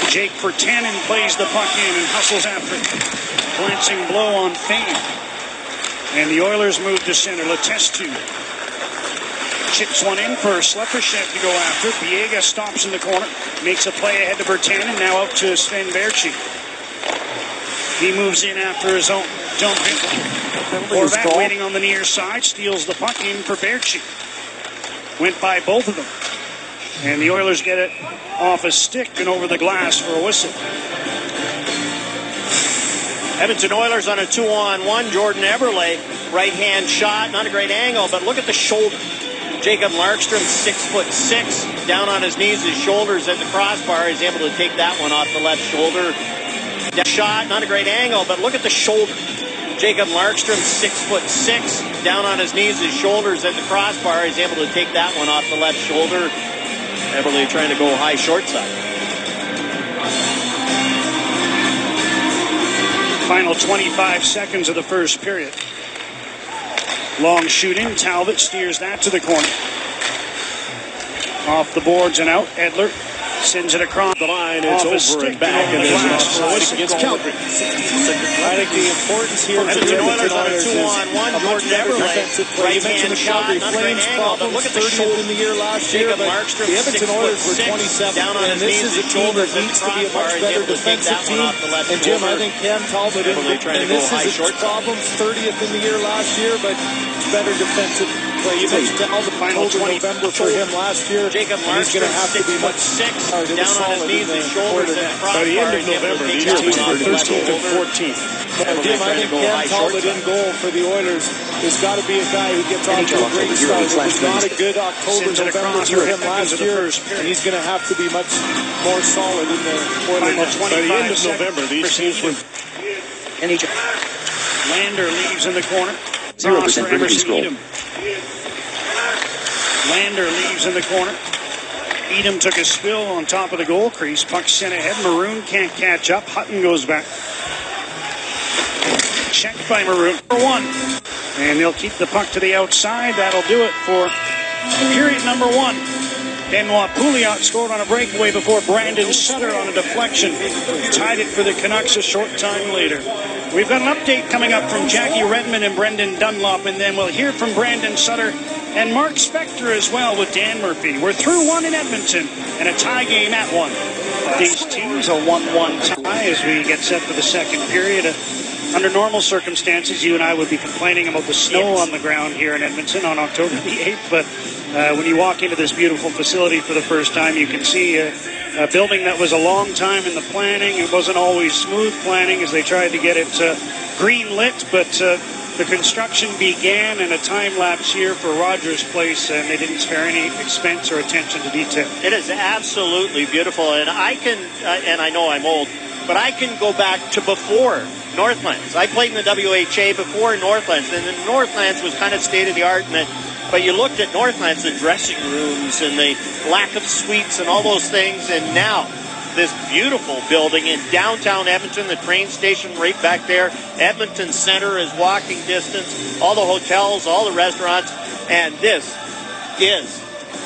Jake Virtanen plays the puck in and hustles after it. Glancing blow on Fame. And the Oilers move to center. Letestu chips one in for Slepyshev to go after. Biega stops in the corner. Makes a play ahead to Virtanen. Now out to Sven Berchi. He moves in after his own. Don't Horvat waiting on the near side. Steals the puck in for Berchi. Went by both of them. And the Oilers get it off a stick and over the glass for a whistle. Edmonton Oilers on a 2-on-1. Jordan Eberle, right-hand shot, not a great angle, but look at the shoulder. Jacob Markstrom, 6'6", down on his knees, his shoulders at the crossbar. He's able to take that one off the left shoulder. That shot, not a great angle, but look at the shoulder. Jacob Markstrom, 6'6", down on his knees, his shoulders at the crossbar. He's able to take that one off the left shoulder. Eberle trying to go high short side. Final 25 seconds of the first period. Long shooting. Talbot steers that to the corner. Off the boards and out. Edler sends it across the line. It's over and back, and there's an offside against Calgary. I think the importance here for the Oilers on a Oilers 2-on-1. Jordan Eberle. You mentioned the Calgary Flames problems, 30th in the year last year, but the Edmonton Oilers were 27th, and this is a team that needs to be a much better defensive team. And Jim, I think Cam Talbot, and this is a problem, 30th in the year last year, but better defensive play. You mentioned Talbot, final November for him last year. Jacob He's going to have to be much down on his knees, his shoulders at the crossbar. By the end of November, the year was 13th and 14th. Jim, I think Cam Talbot in goal for the Oilers has got to be a guy who gets off to a great start. It was not a good October, November for him last year, and he's going to have to be much more solid in the Oilers. By the end of November, these teams were... NHL. Lander leaves in the corner. 0% release goal. Lander leaves in the corner. Edom took a spill on top of the goal crease. Puck sent ahead. Maroon can't catch up. Hutton goes back. Checked by Maroon for one. And they'll keep the puck to the outside. That'll do it for period number one. Benoit Pouliot scored on a breakaway before Brandon Sutter on a deflection tied it for the Canucks a short time later. We've got an update coming up from Jackie Redmond and Brendan Dunlop, and then we'll hear from Brandon Sutter and Mark Spector as well with Dan Murphy. We're through one in Edmonton and a tie game at one. These teams a 1-1 tie as we get set for the second period. Under normal circumstances, you and I would be complaining about the snow on the ground here in Edmonton on October the 8th, but when you walk into this beautiful facility for the first time, you can see a building that was a long time in the planning. It wasn't always smooth planning as they tried to get it green lit, but the construction began in a time lapse here for Rogers Place, and they didn't spare any expense or attention to detail. It is absolutely beautiful, and I can, and I know I'm old, but I can go back to before Northlands. I played in the WHA before Northlands, and the Northlands was kind of state-of-the-art, but you looked at Northlands, the dressing rooms and the lack of suites and all those things, and now this beautiful building in downtown Edmonton, the train station right back there. Edmonton Center is walking distance, all the hotels, all the restaurants, and this is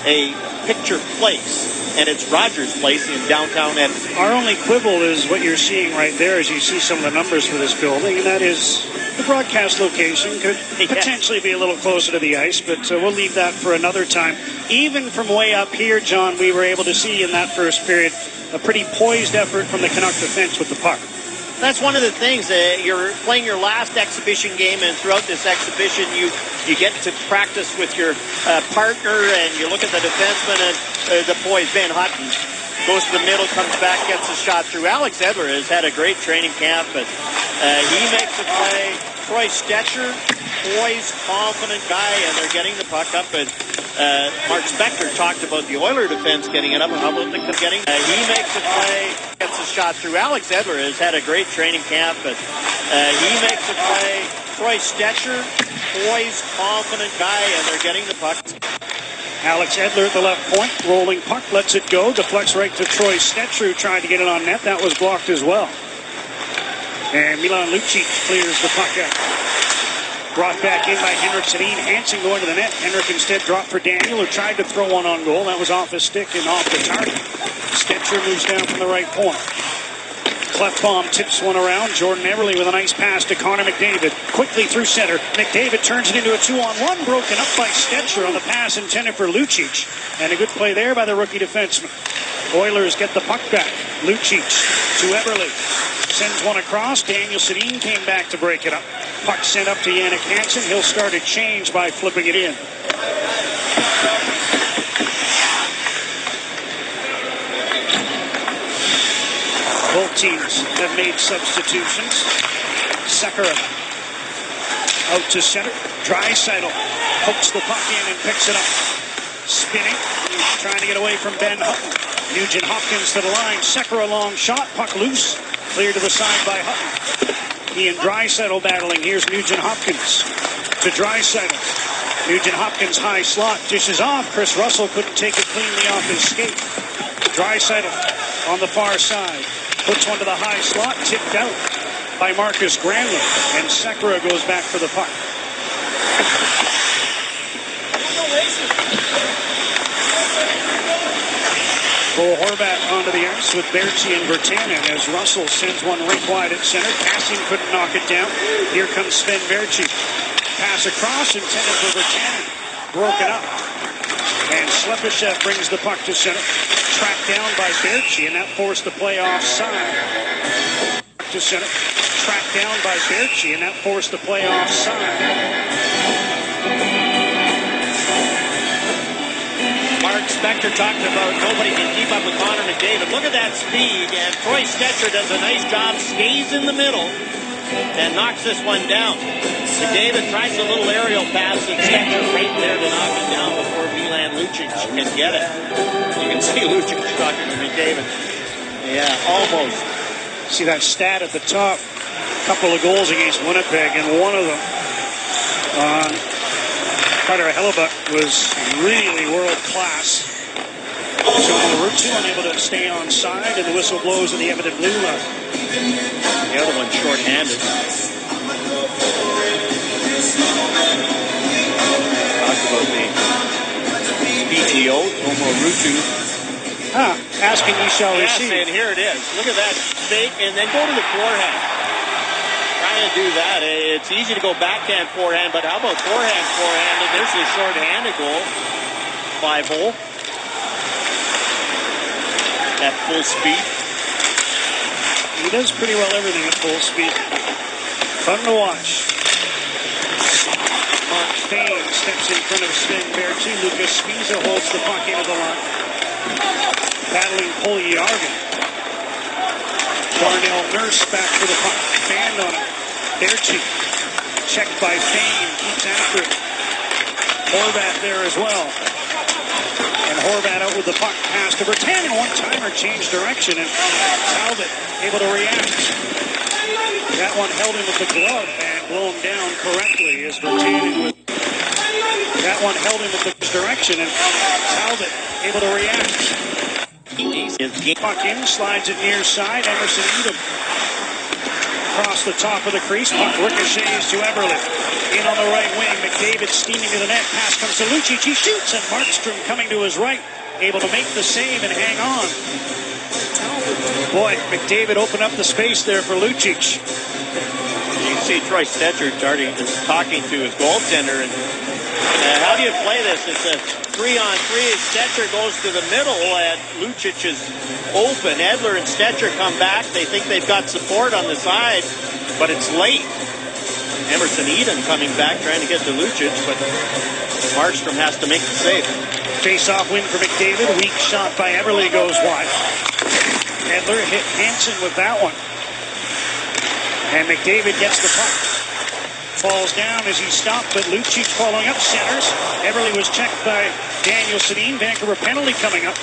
a picture place. And it's Rogers Place in downtown Edmonton. Our only quibble is what you're seeing right there as you see some of the numbers for this building, and that is the broadcast location could potentially be a little closer to the ice, but we'll leave that for another time. Even from way up here, John, we were able to see in that first period a pretty poised effort from the Canuck defense with the puck. That's one of the things. You're playing your last exhibition game, and throughout this exhibition, you get to practice with your partner, and you look at the defenseman and the poise. Van Houten goes to the middle, comes back, gets a shot through. Alex Edler has had a great training camp, but he makes a play. Troy Stetcher, poised, confident guy, and they're getting the puck up. And Mark Spector talked about the Oiler defense getting it up, and how about them getting? He makes a play, gets a shot through. Alex Edler has had a great training camp, but he makes a play. Troy Stetcher, poised, confident guy, and they're getting the puck. Alex Edler at the left point, rolling puck, lets it go, deflects right to Troy Stetcher, trying to get it on net. That was blocked as well. And Milan Lucic clears the puck out. Brought back in by Henrik Sedin. Hansen going to the net. Henrik instead dropped for Daniel, who tried to throw one on goal. That was off his stick and off the target. Stetcher moves down from the right point. Clefbaum tips one around. Jordan Eberle with a nice pass to Connor McDavid. Quickly through center. McDavid turns it into a 2-on-1. Broken up by Stetcher on the pass intended for Lucic. And a good play there by the rookie defenseman. Oilers get the puck back. Lucic to Eberle. Sends one across. Daniel Sedin came back to break it up. Puck sent up to Jannik Hansen. He'll start a change by flipping it in. Both teams have made substitutions. Sekera out to center. Draisaitl pokes the puck in and picks it up. Spinning, trying to get away from Ben Hutton. Nugent Hopkins to the line. Sekera long shot. Puck loose. Clear to the side by Hutton. He and Draisaitl battling. Here's Nugent Hopkins to Draisaitl. Nugent Hopkins high slot. Dishes off. Chris Russell couldn't take it cleanly off his skate. Draisaitl on the far side. Puts one to the high slot. Tipped out by Marcus Granlund. And Sekera goes back for the puck. Bo Horvat onto the ice with Berchi and Virtanen as Russell sends one right wide at center. Kassian couldn't knock it down. Here comes Sven Berchi. Pass across intended for Virtanen. Broken up. And Slepyshev brings the puck to center. Tracked down by Berchi, and that forced the play offside. To center. Tracked down by Berchi, and that forced the play offside. Mark Spector talked about nobody can keep up with Connor McDavid. Look at that speed, and Troy Stetcher does a nice job, stays in the middle, and knocks this one down. McDavid tries a little aerial pass, and Stetcher right there to knock it down before Milan Lucic can get it. You can see Lucic talking to McDavid. Yeah, almost. See that stat at the top. A couple of goals against Winnipeg, and one of them on Carter Hellebuck was really world class. So Marucci unable to stay on side, and the whistle blows in the Edmonton blue line. The other one short-handed. Talked about the video. Tomo Rutu. Asking you shall Yes, receive. and here it is. Look at that fake, and then go to the forehand. Trying to do that. It's easy to go backhand, forehand, but how about forehand? And there's a short-handed goal. 5-hole. At full speed. He does pretty well everything at full speed. Fun to watch. Montaigne steps in front of Sven Berchi. Lucas Spiza holds the puck into the line. Battling Puljujärvi. Darnell Nurse back for the puck. Band on it. Berchi. Checked by Fane. Keeps after it. Horvat there as well. And Horvat out with the puck. Pass to Bertanen. One-timer changed direction. And Talbot able to react. That one held him with the glove and blown down correctly as Bertanen with. That one held him with the direction and Talbot able to react. Puck in, slides it near side. Emerson Edom across the top of the crease. Puck ricochets to Eberle. In on the right wing. McDavid steaming to the net. Pass comes to Lucic. He shoots and Markstrom coming to his right. Able to make the save and hang on. Boy, McDavid opened up the space there for Lucic. You can see Troy Stetcher talking to his goaltender. And how do you play this? It's a 3-on-3. Stetcher goes to the middle, and Lucic is open. Edler and Stetcher come back. They think they've got support on the side, but it's late. Emerson Edom coming back, trying to get to Lucic, but Markstrom has to make the save. Face-off win for McDavid. Weak shot by Eberle goes wide. Edler hit Hansen with that one. And McDavid gets the puck. Falls down as he stopped, but Lucic following up centers. Eberle was checked by Daniel Sedin. Vancouver penalty coming up.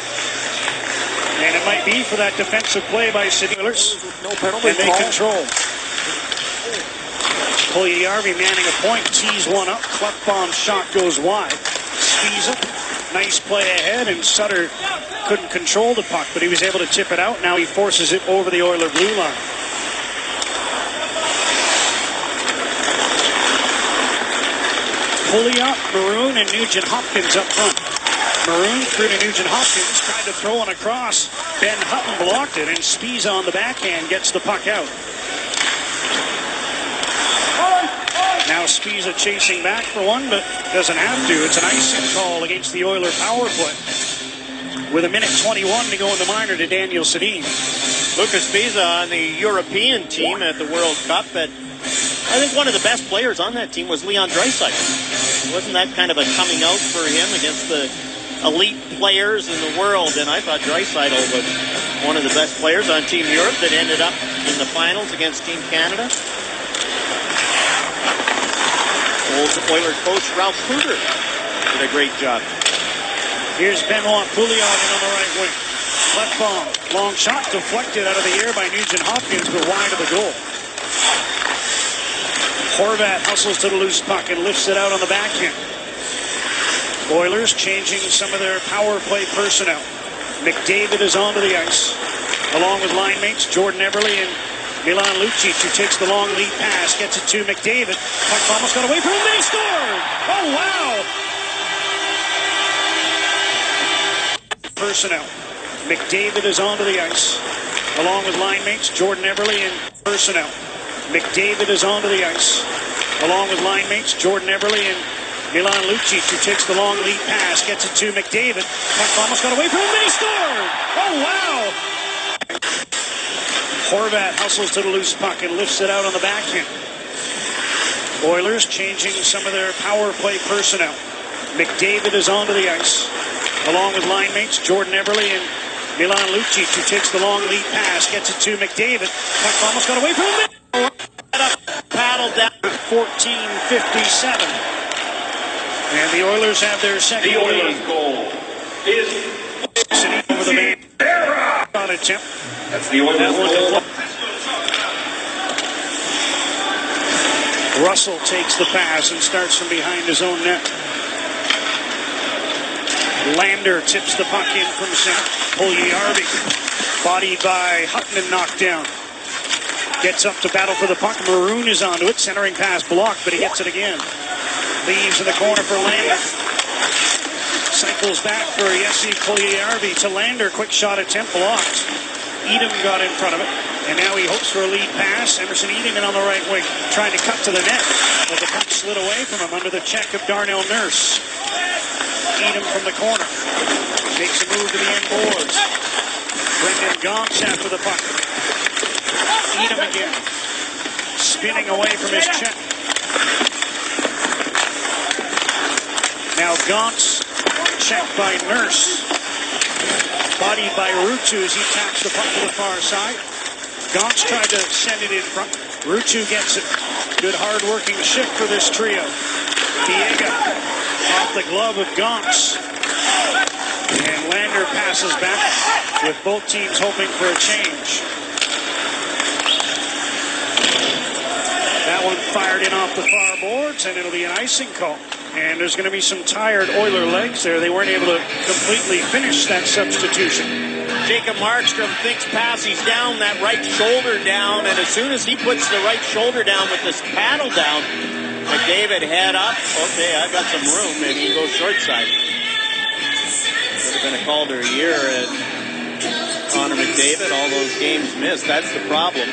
And it might be for that defensive play by Sedin. No penalty. And they control. Puljujärvi manning a point. Tees one up. Klefbom's shot goes wide. Spiza. Nice play ahead, and Sutter couldn't control the puck, but he was able to tip it out. Now he forces it over the Oiler blue line. Pouliot, Maroon, and Nugent-Hopkins up front. Maroon through to Nugent-Hopkins, tried to throw one across. Ben Hutton blocked it, and Spiza on the backhand gets the puck out. Now Spiza chasing back for one, but doesn't have to. It's an icing call against the Oiler power play. With 1:21 to go in the minor to Daniel Sedin. Lucas Spiza on the European team at the World Cup. I think one of the best players on that team was Leon Draisaitl. Wasn't that kind of a coming out for him against the elite players in the world? And I thought Draisaitl was one of the best players on Team Europe that ended up in the finals against Team Canada. Old Oilers coach Ralph Kruger did a great job. Here's Benoit Pouliot on the right wing. Klefbom, long shot deflected out of the air by Nugent-Hopkins, but wide of the goal. Horvat hustles to the loose puck and lifts it out on the backhand. Oilers changing some of their power play personnel. McDavid is onto the ice, along with line mates Jordan Eberle and Milan Lucic, who takes the long lead pass, gets it to McDavid. Puck almost got away from him, and he scored! Oh, wow! Personnel. McDavid is onto the ice, along with line mates Jordan Eberle and personnel. McDavid is onto the ice, along with line mates Jordan Eberle and Milan Lucic, who takes the long lead pass, gets it to McDavid. Puck almost got away from him, and he scored! Oh, wow! Horvat hustles to the loose puck and lifts it out on the backhand. Oilers changing some of their power play personnel. McDavid is onto the ice, along with line mates Jordan Eberle and Milan Lucic, who takes the long lead pass, gets it to McDavid. Puck almost got away from him. Paddle down. 14:57. And the Oilers have their second The Oilers goal is sitting over the man. On attempt. That's the Oilers goal. Russell takes the pass and starts from behind his own net. Lander tips the puck in from center. Puljujärvi, bodied by Hutton and knocked down. Gets up to battle for the puck. Maroon is onto it. Centering pass blocked, but he gets it again. Leaves in the corner for Lander. Cycles back for Jesse Puljujärvi to Lander. Quick shot attempt blocked. Edom got in front of it. And now he hopes for a lead pass. Emerson Edom in on the right wing, trying to cut to the net. But the puck slid away from him under the check of Darnell Nurse. Edom from the corner. Makes a move to the end boards. Brendan Gaunce after the puck. Edom again. Spinning away from his check. Now Gaunce checked by Nurse. Bodied by Ruutu as he taps the puck to the far side. Gaunce tried to send it in front. Ruutu gets it. Good hard-working shift for this trio. Biega off the glove of Gaunce. And Lander passes back with both teams hoping for a change. That one fired in off the far boards, and it'll be an icing call. And there's going to be some tired Oiler legs there. They weren't able to completely finish that substitution. Jacob Markstrom thinks pass. He's down, that right shoulder down, and as soon as he puts the right shoulder down with this paddle down, McDavid head up. Okay, I've got some room. Maybe he goes short side. Could have been a Calder a year, and Connor McDavid, all those games missed. That's the problem.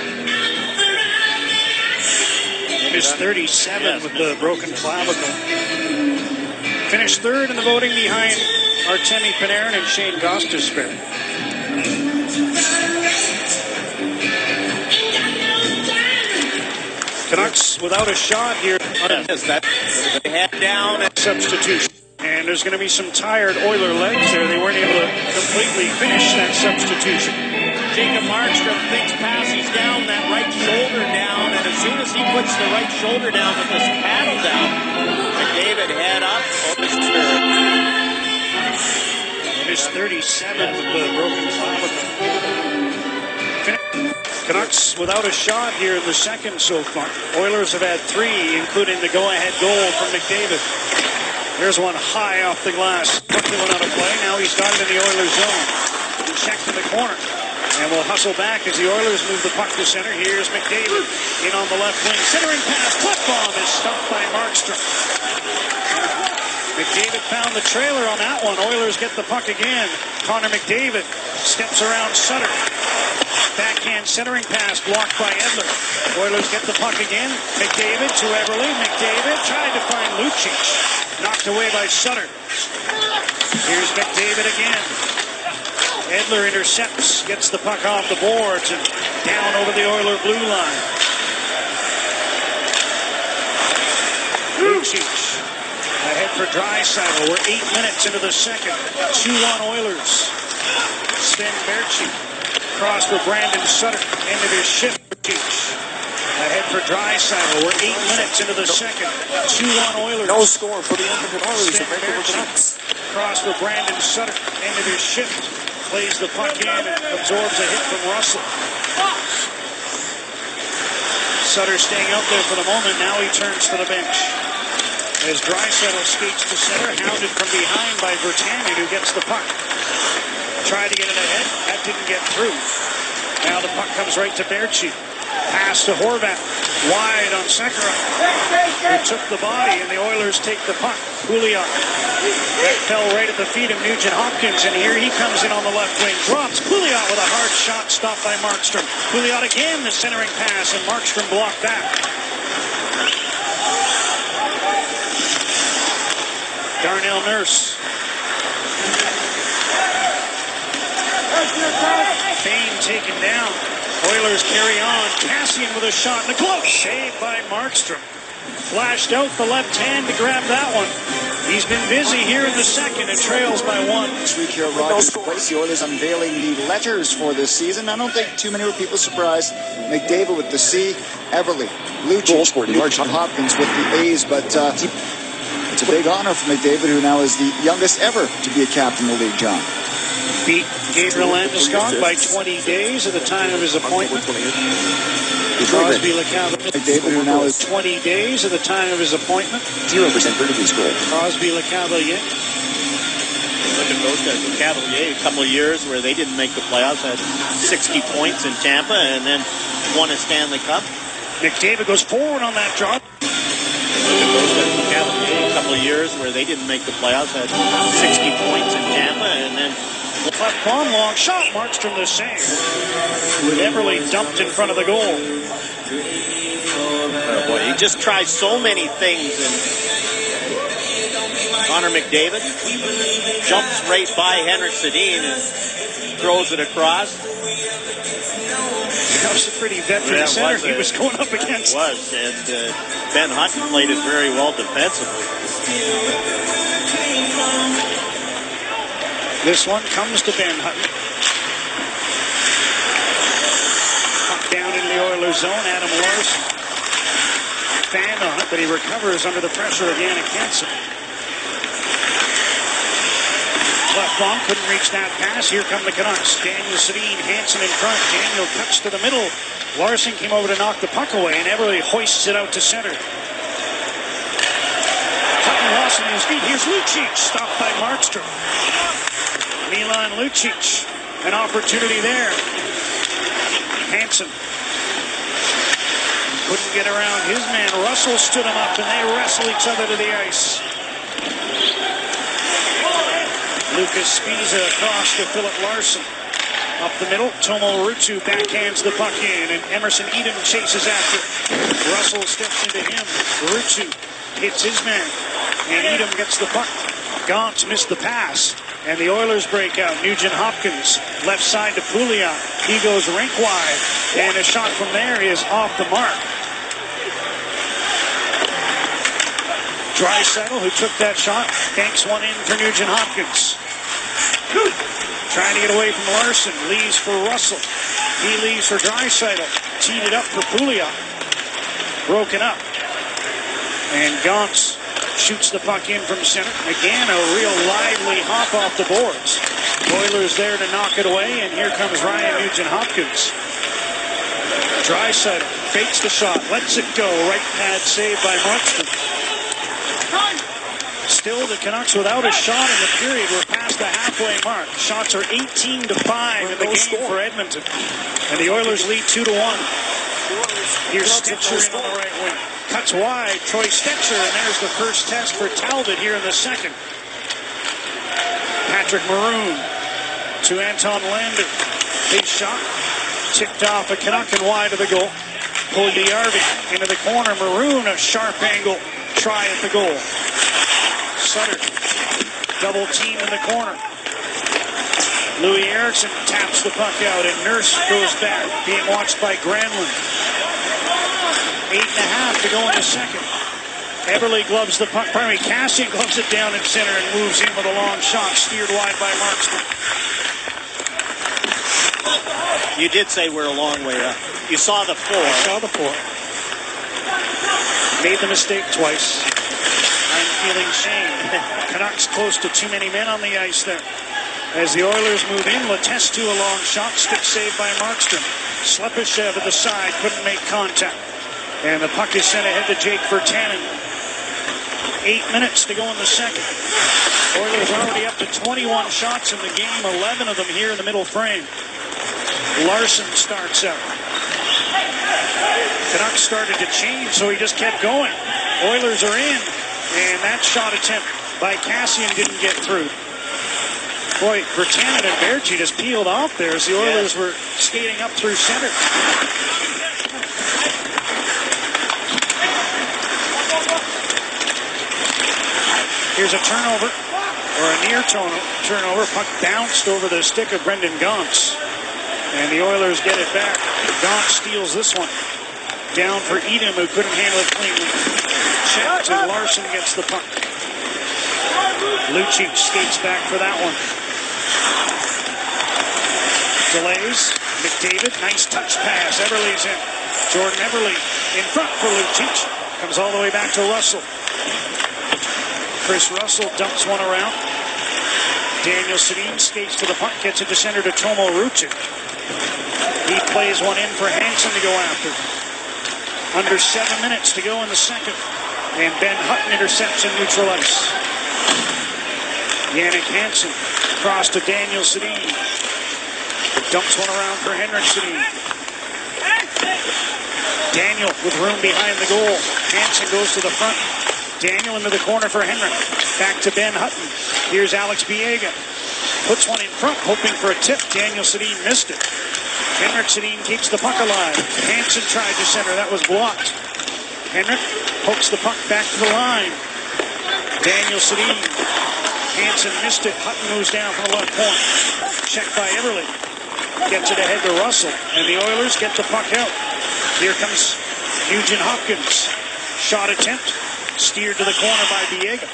Missed 37 with the broken clavicle. Finished third in the voting behind Artemi Panarin and Shane Gostisbehere. Canucks without a shot here. Yes, that head down at substitution. And there's going to be some tired Oiler legs there. They weren't able to completely finish that substitution. Jacob Markstrom thinks pass. He's down, that right shoulder down, and as soon as he puts the right shoulder down with this paddle down, McDavid head up. Missed 37 with the broken clavicle. Canucks without a shot here in the second so far. Oilers have had 3, including the go-ahead goal from McDavid. There's one high off the glass. Quickly went out of play. Now he's got it in the Oilers zone. Checked in the corner. And we'll hustle back as the Oilers move the puck to center. Here's McDavid in on the left wing. Centering pass. Puck bomb is stopped by Markstrom. McDavid found the trailer on that one. Oilers get the puck again. Connor McDavid steps around Sutter. Backhand centering pass blocked by Edler. Oilers get the puck again. McDavid to Everly. McDavid tried to find Lucic. Knocked away by Sutter. Here's McDavid again. Edler intercepts, gets the puck off the boards and down over the Oiler blue line. Lucic ahead for Draisaitl. We're 8 minutes into the second. 2-1 Oilers. Sven Baertschi cross for Brandon Sutter. End of his shift. Ahead for Draisaitl. We're 8 minutes into the second. 2-1 Oilers. No score for the Edmonton Oilers. Sven Baertschi cross for Brandon Sutter. End of his shift. Plays the puck in and absorbs a hit from Russell. Sutter staying out there for the moment. Now he turns to the bench. As Draisaitl skates to center, hounded from behind by Virtanen, who gets the puck. Tried to get it ahead. That didn't get through. Now the puck comes right to Baertschi. Pass to Horvat. Wide on Sekera, who took the body, and the Oilers take the puck. Pouliot. That fell right at the feet of Nugent Hopkins, and here he comes in on the left wing. Drops Pouliot with a hard shot, stopped by Markstrom. Pouliot again, the centering pass, and Markstrom blocked back. Darnell Nurse. Fane taken down. Oilers carry on. Cassian with a shot in the glove. Saved by Markstrom. Flashed out the left hand to grab that one. He's been busy here in the second and trails by 1. This week here at Rogers Place, the Oilers unveiling the letters for this season. I don't think too many people surprised. McDavid with the C, Everly, Lucic, Nugent Hopkins with the A's, but it's a big honor for McDavid, who now is the youngest ever to be a captain in the league, John. Beat Gabriel Landeskog by 20 days at the time of his appointment. Crosby LeCavalier. McDavid, who now is 20 days at the time of his appointment. 0% vertically scrolled. Crosby LeCavalier. Look at those guys. LeCavalier, a couple of years where they didn't make the playoffs, had 60 points in Tampa, and then won a Stanley Cup. McDavid goes forward on that drop. Look at those guys. LeCavalier, a couple couple of years where they didn't make the playoffs, had 60 points in Tampa, and then left bomb, long shot, Markstrom the save. Everly dumped in front of the goal. Oh boy, he just tries so many things, and Connor McDavid jumps right by Henrik Sedin and throws it across. That was a pretty veteran center he was going up against. It was, and Ben Hutton played it very well defensively. This one comes to Ben Hutton. Puck down into the Oilers zone. Adam Larson fanned on it, but he recovers under the pressure of Jannik Hansen. Left bomb, couldn't reach that pass. Here come the Canucks. Daniel Sedin, Hansen in front. Daniel cuts to the middle. Larson came over to knock the puck away, and Everly hoists it out to center. Hutton lost on his feet. Here's Lucic, stopped by Markstrom. Milan Lucic, an opportunity there. Hansen couldn't get around his man. Russell stood him up, and they wrestle each other to the ice. Lucas Spiza across to Philip Larson. Up the middle, Tomo Ruutu backhands the puck in, and Emerson Edom chases after. Russell steps into him. Ruutu hits his man, and Edom gets the puck. Gaunt missed the pass, and the Oilers break out. Nugent Hopkins, left side to Pouliot. He goes rink wide, and a shot from there is off the mark. Draisaitl, who took that shot, banks one in for Nugent Hopkins. Trying to get away from Larson, leaves for Russell. He leaves for Draisaitl. Teed it up for Pouliot. Broken up. And Gaunt shoots the puck in from center. Again, a real lively hop off the boards. Oilers there to knock it away, and here comes Ryan Nugent Hopkins. Draisaitl fakes the shot, lets it go. Right pad saved by Markstrom. Still, the Canucks without a shot in the period. We're past the halfway mark. Shots are 18-5 in the game for Edmonton. And the Oilers lead 2-1. Here's Stetcher in on the right wing. Cuts wide, Troy Stetcher, and there's the first test for Talbot here in the second. Patrick Maroon to Anton Lander. Big shot, tipped off a Canuck and wide of the goal. Puljujärvi into the corner. Maroon, a sharp angle try at the goal. Sutter, double team in the corner. Louis Eriksson taps the puck out, and Nurse goes back, being watched by Granlund. 8.5 to go in the second. Everly gloves the puck. Cassian gloves it down in center and moves in with a long shot, steered wide by Markstrom. You did say we're a long way up. You saw the four. I saw the four. Made the mistake twice. I'm feeling shame. Canucks close to too many men on the ice there. As the Oilers move in, Letestu a long shot, stick saved by Markstrom. Slepyshev at the side, couldn't make contact. And the puck is sent ahead to Jake Virtanen. 8 minutes to go in the second. Oilers already up to 21 shots in the game, 11 of them here in the middle frame. Larson starts out. Canucks started to change, so he just kept going. Oilers are in, and that shot attempt by Cassian didn't get through. Boy, Virtanen and Berchi just peeled off there as the Oilers were skating up through center. Here's a turnover, or a near turnover. Puck bounced over the stick of Brendan Gaunt. And the Oilers get it back. Gaunt steals this one. Down for Edom, who couldn't handle it cleanly. Checked, and Larson gets the puck. Lucic skates back for that one. Delays. McDavid, nice touch pass. Everly's in. Jordan Everly in front for Lucic. Comes all the way back to Russell. Chris Russell dumps one around. Daniel Sedin skates to the puck, gets it to center to Tomo Ruutu. He plays one in for Hansen to go after. Under 7 minutes to go in the second. And Ben Hutton intercepts in neutral ice. Jannik Hansen across to Daniel Sedin. Dumps one around for Henrik Sedin. Daniel with room behind the goal. Hansen goes to the front. Daniel into the corner for Henrik. Back to Ben Hutton. Here's Alex Biega. Puts one in front, hoping for a tip. Daniel Sedin missed it. Henrik Sedin keeps the puck alive. Hansen tried to center. That was blocked. Henrik pokes the puck back to the line. Daniel Sedin. Hansen missed it. Hutton moves down from the left point. Checked by Everly. Gets it ahead to Russell. And the Oilers get the puck out. Here comes Nugent Hopkins. Shot attempt. Steered to the corner by Biega.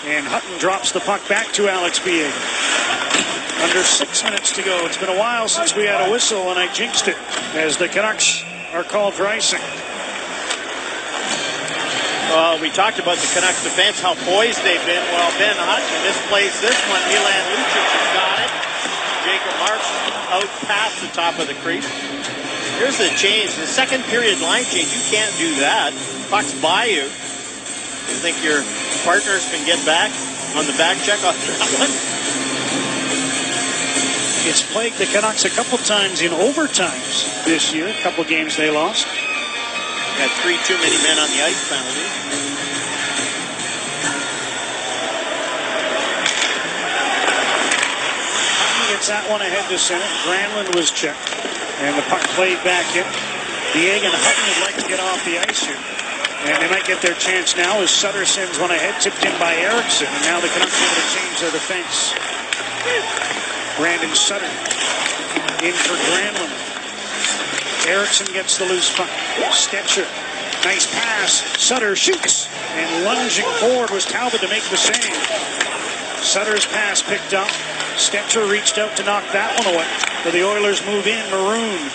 And Hutton drops the puck back to Alex Biega. Under 6 minutes to go. It's been a while since we had a whistle, and I jinxed it as the Canucks are called for icing. Well, we talked about the Canucks defense, how poised they've been. Well, Ben Hutton misplays this one. Milan Lucic has got it. Jacob Marks out past the top of the crease. Here's the change. The second period line change. You can't do that. Puck's by you. You think your partners can get back on the back check on that one? It's plagued the Canucks a couple times in overtimes this year. A couple games they lost. Got 3 too many men on the ice penalty. Hutton gets that one ahead to center. Granlund was checked. And the puck played back in. Biega and Hutton would like to get off the ice here. And they might get their chance now as Sutter sends one ahead, tipped in by Eriksson. And now the Canucks are able to change their defense. Brandon Sutter in for Granlund. Eriksson gets the loose puck. Stetcher. Nice pass. Sutter shoots. And lunging forward was Talbot to make the save. Sutter's pass picked up. Stetcher reached out to knock that one away. But the Oilers move in. Maroon.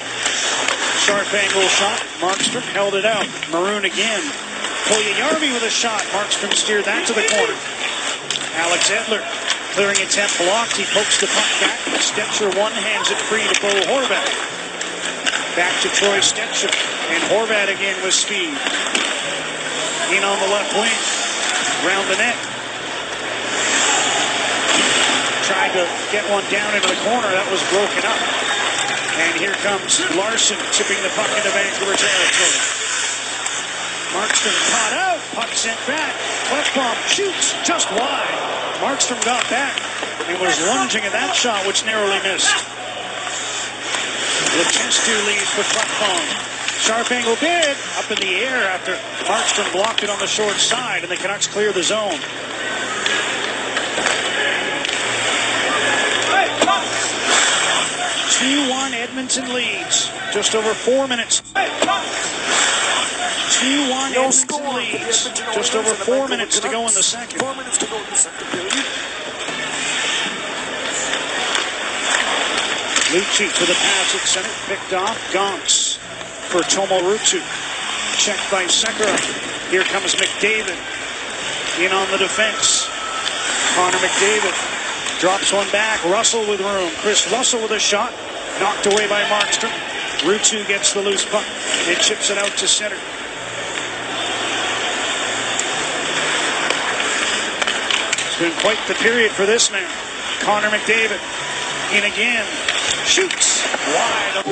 Sharp angle shot. Markstrom held it out. Maroon again. Puljujarvi with a shot. Markstrom steered that to the corner. Alex Edler. Clearing attempt blocked. He pokes the puck back. Stetcher one hands it free to Bo Horvat. Back to Troy Stetcher. And Horvat again with speed. In on the left wing. Round the net. Tried to get one down into the corner. That was broken up. And here comes Larson tipping the puck into Vancouver territory. Markstrom caught out. Puck sent back. Left bomb shoots just wide. Markstrom got back and was lunging at that shot, which narrowly missed. Lechestu leads for Klefbom. Sharp angle bid up in the air after Markstrom blocked it on the short side, and the Canucks clear the zone. Hey, 2-1 Edmonton leads. Just over 4 minutes. 2-1 Edmonton leads. Just over 4 minutes to go in the second. 4 minutes to go in the second period. Lucic with a pass at center. Picked off. Gonks for Tomo Ruutu. Checked by Sekera. Here comes McDavid. In on the defense. Connor McDavid drops one back. Russell with room. Chris Russell with a shot. Knocked away by Markstrom. Ruutu gets the loose puck. It chips it out to center. It's been quite the period for this man. Connor McDavid. In again. Shoots. Wide.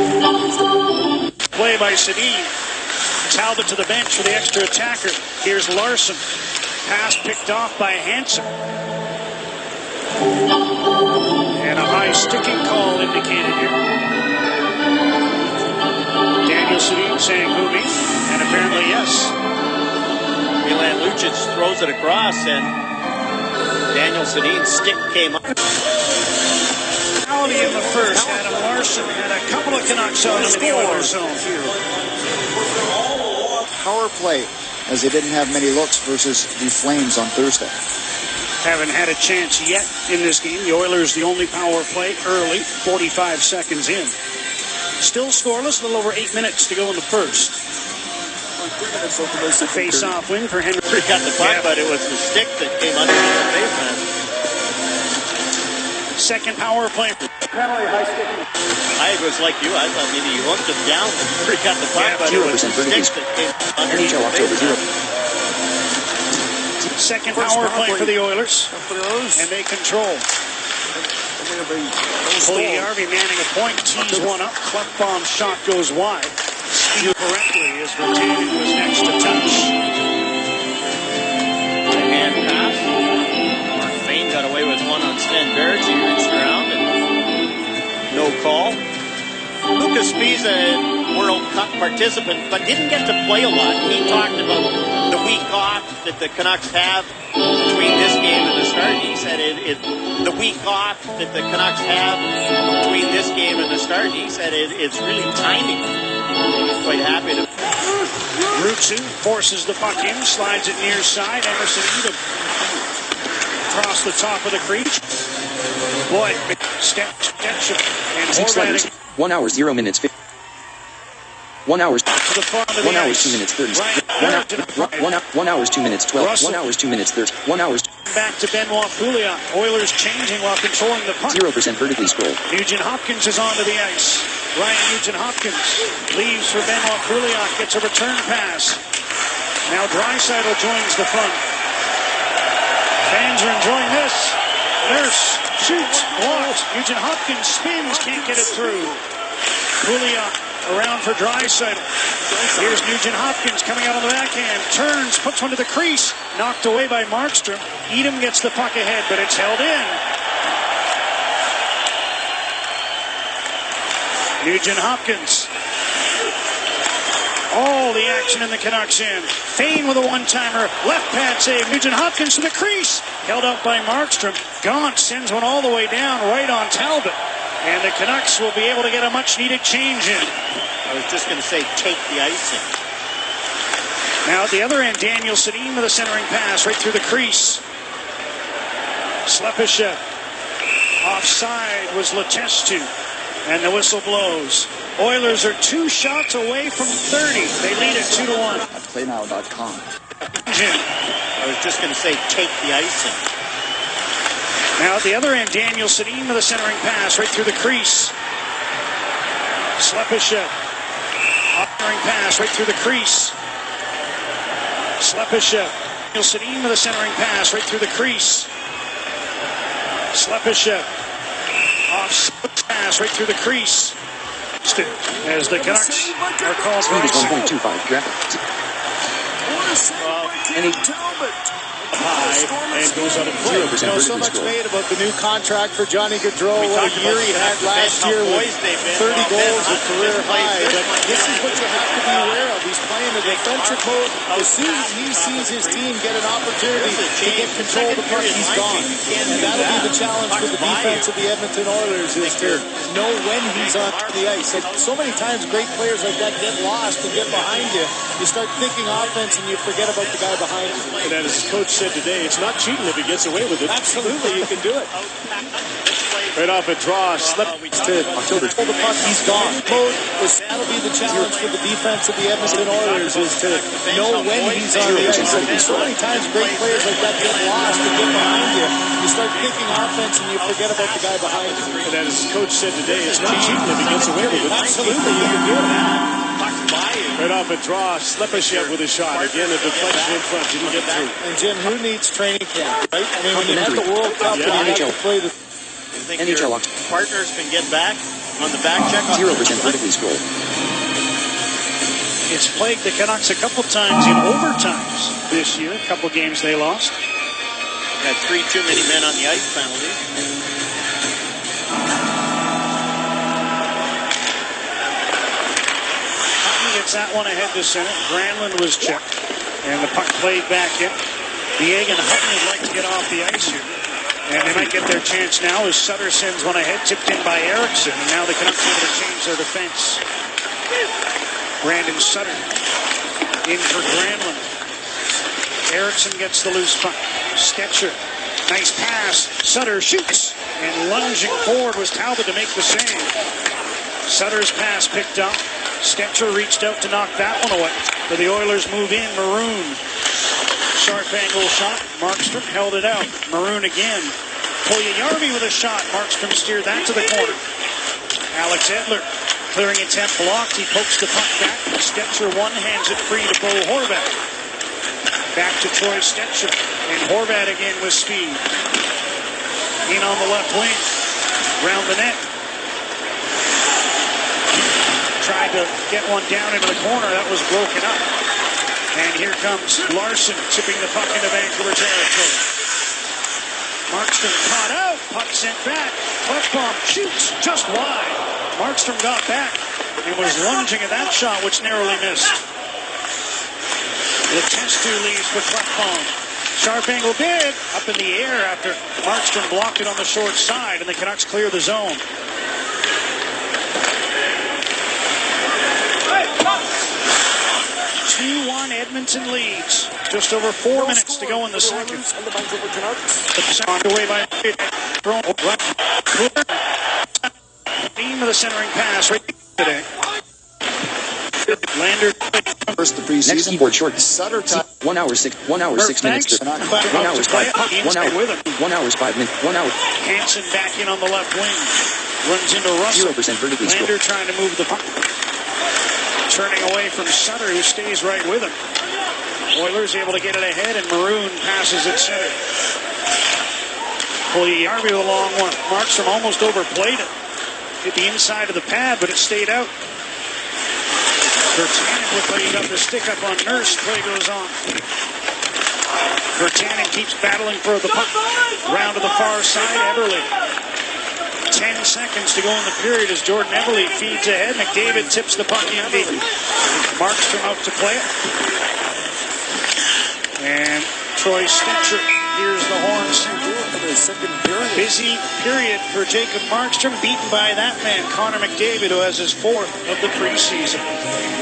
Play by Sedin. Talbot to the bench for the extra attacker. Here's Larson. Pass picked off by Hansen. And a high sticking call indicated here. Daniel Sedin saying who me? And apparently yes. Milan Lucic throws it across and Daniel Sedin's stick came up. In the first, Adam Larson had a couple of Canucks on him in the Oilers zone. Power play, as they didn't have many looks versus the Flames on Thursday. Haven't had a chance yet in this game. The Oilers the only power play early, 45 seconds in. Still scoreless, a little over 8 minutes to go in the first. A face-off win for Henry. He got the puck, but it was the stick that came under the baseman. Second power play. I was like you. I thought maybe he hooked him down before he got the puck, but it was the stick that came under the baseman. Second power play for the Oilers. And they control. Puljujarvi manning a point, tees one up. Klefbom shot goes wide. Steal correctly as Virtanen was next to touch. participant, but didn't get to play a lot. He talked about the week off that the Canucks have between this game and the start. He said the week off that the Canucks have between this game and the start. He said it's really timing. He's quite happy to. Rutsu forces the puck in, slides it near side. Emerson Edom across the top of the crease. Boy, step and 6 letters. 1 hour 0 minutes 50. 1 hour. 1 hours 2 minutes 30. 1 hours 2 minutes 12. Russell. 1 hours 2 minutes 30. 1 hours. Back to Benoit Pouliot. Oilers changing while controlling the puck. 0% vertically scroll. Nugent Hopkins is onto the ice. Ryan Nugent Hopkins leaves for Benoit Pouliot. Gets a return pass. Now Draisaitl joins the front. Fans are enjoying this. Nurse shoots, blocked. Nugent Hopkins spins, can't get it through. Pouliot around for Draisaitl. Here's Nugent Hopkins coming out on the backhand. Turns, puts one to the crease. Knocked away by Markstrom. Edom gets the puck ahead, but it's held in. Nugent Hopkins. All the action in the Canucks end. Fane with a one-timer. Left pad save. Nugent Hopkins to the crease. Held up by Markstrom. Gaunt sends one all the way down right on Talbot. And the Canucks will be able to get a much-needed change in. I was just going to say, take the icing. Now at the other end, Daniel Sedin with a centering pass right through the crease. Slepyshev. Offside was Letestu. And the whistle blows. Oilers are 2 shots away from 30. They lead it 2-1. At playnow.com. I was just going to say, take the icing. Now at the other end, Daniel Sedin with a centering pass right through the crease. Slepyshev. Centering pass right through the crease. Slepyshev. Daniel Sedin with a centering pass right through the crease. Slepyshev. Off pass right through the crease. As the Canucks are called for Speed is 1.25. Graphic. And goes out of play. 0% So vertically much scroll. made about the new contract for Johnny Gaudreau. What a year he had last year with 30 goals, a career high. But this is what you have to be aware of. He's playing a defensive mode. As soon as he sees his team get an opportunity to get control of the puck, he's gone. And that'll be the challenge for the defense of the Edmonton Oilers, is to know when he's on the ice. And so many times great players like that get lost and get behind you. You start thinking offense and you forget about the guy behind you. And as his coach said today, it's not cheating if he gets away with it. Absolutely, you can do it. Right off a draw, slip To October. Pull the puck, he's gone. That'll be the challenge for the defense of the Edmonton Oilers, is to know when he's on the ice. And so many times great players like that get lost and get behind you. You start thinking offense and you forget about the guy behind you. And as his coach said today, it's not cheating if he gets away with it. Absolutely, you can do it. Right off a draw, Slepyshev with a shot. Again, a deflection in front. Didn't get through. And Jim, who needs training camp, right? I mean, when you have the World Cup, Yeah. you have to play the... You think NHL. your partners can get back on the back check? 0% vertically scroll. It's plagued the Canucks a couple times in overtimes this year. A couple games they lost. Got 3 too many men on the ice penalty. Gets that one ahead to center. Granlund was checked. And the puck played back in. Diego and Hutton would like to get off the ice here. And they might get their chance now as Sutter sends one ahead, tipped in by Eriksson. And now the Canucks are able to change their defense. Brandon Sutter in for Granlund. Eriksson gets the loose puck. Stetcher. Nice pass. Sutter shoots. And lunging forward was Talbot to make the save. Sutter's pass picked up. Stetcher reached out to knock that one away. But the Oilers move in. Maroon. Sharp angle shot. Markstrom held it out. Maroon again. Puljujärvi with a shot. Markstrom steered that to the corner. Alex Edler. Clearing attempt blocked. He pokes the puck back. Stetcher one hands it free to Bo Horvat. Back to Troy Stetcher. And Horvat again with speed. In on the left wing. Round the net. Tried to get one down into the corner. That was broken up. And here comes Larson tipping the puck into Vancouver territory. Markstrom caught out. Puck sent back. Klefbom shoots just wide. Markstrom got back. and was lunging at that shot, which narrowly missed. Lechestu leaves for Clefbaum. Sharp angle bid up in the air after Markstrom blocked it on the short side, and the Canucks clear the zone. Edmonton leads. Just over 4 minutes to go in the second. Underway by theme of the centering pass right today. Lander first the preseason. Next short. Sutter time. 1 hour 6 minutes. 1 hour 5 minutes. 1 hour. Hansen back in on the left wing. Runs into Russell. 0% vertically Lander trying to move the puck. Turning away from Sutter, who stays right with him. Oilers able to get it ahead, and Maroon passes it center. Pugliarvi with a long one. Markstrom almost overplayed it. Hit the inside of the pad, but it stayed out. Virtanen looked like he got the stick up on Nurse. Play goes on. Virtanen keeps battling for the puck. Round to the far side, Everly. 10 seconds to go in the period as Jordan Everly feeds ahead. McDavid tips the puck in deep. Markstrom out to play it. And Troy Stecher hears the horn sound. Busy period for Jacob Markstrom, beaten by that man, Connor McDavid, who has his 4th of the preseason.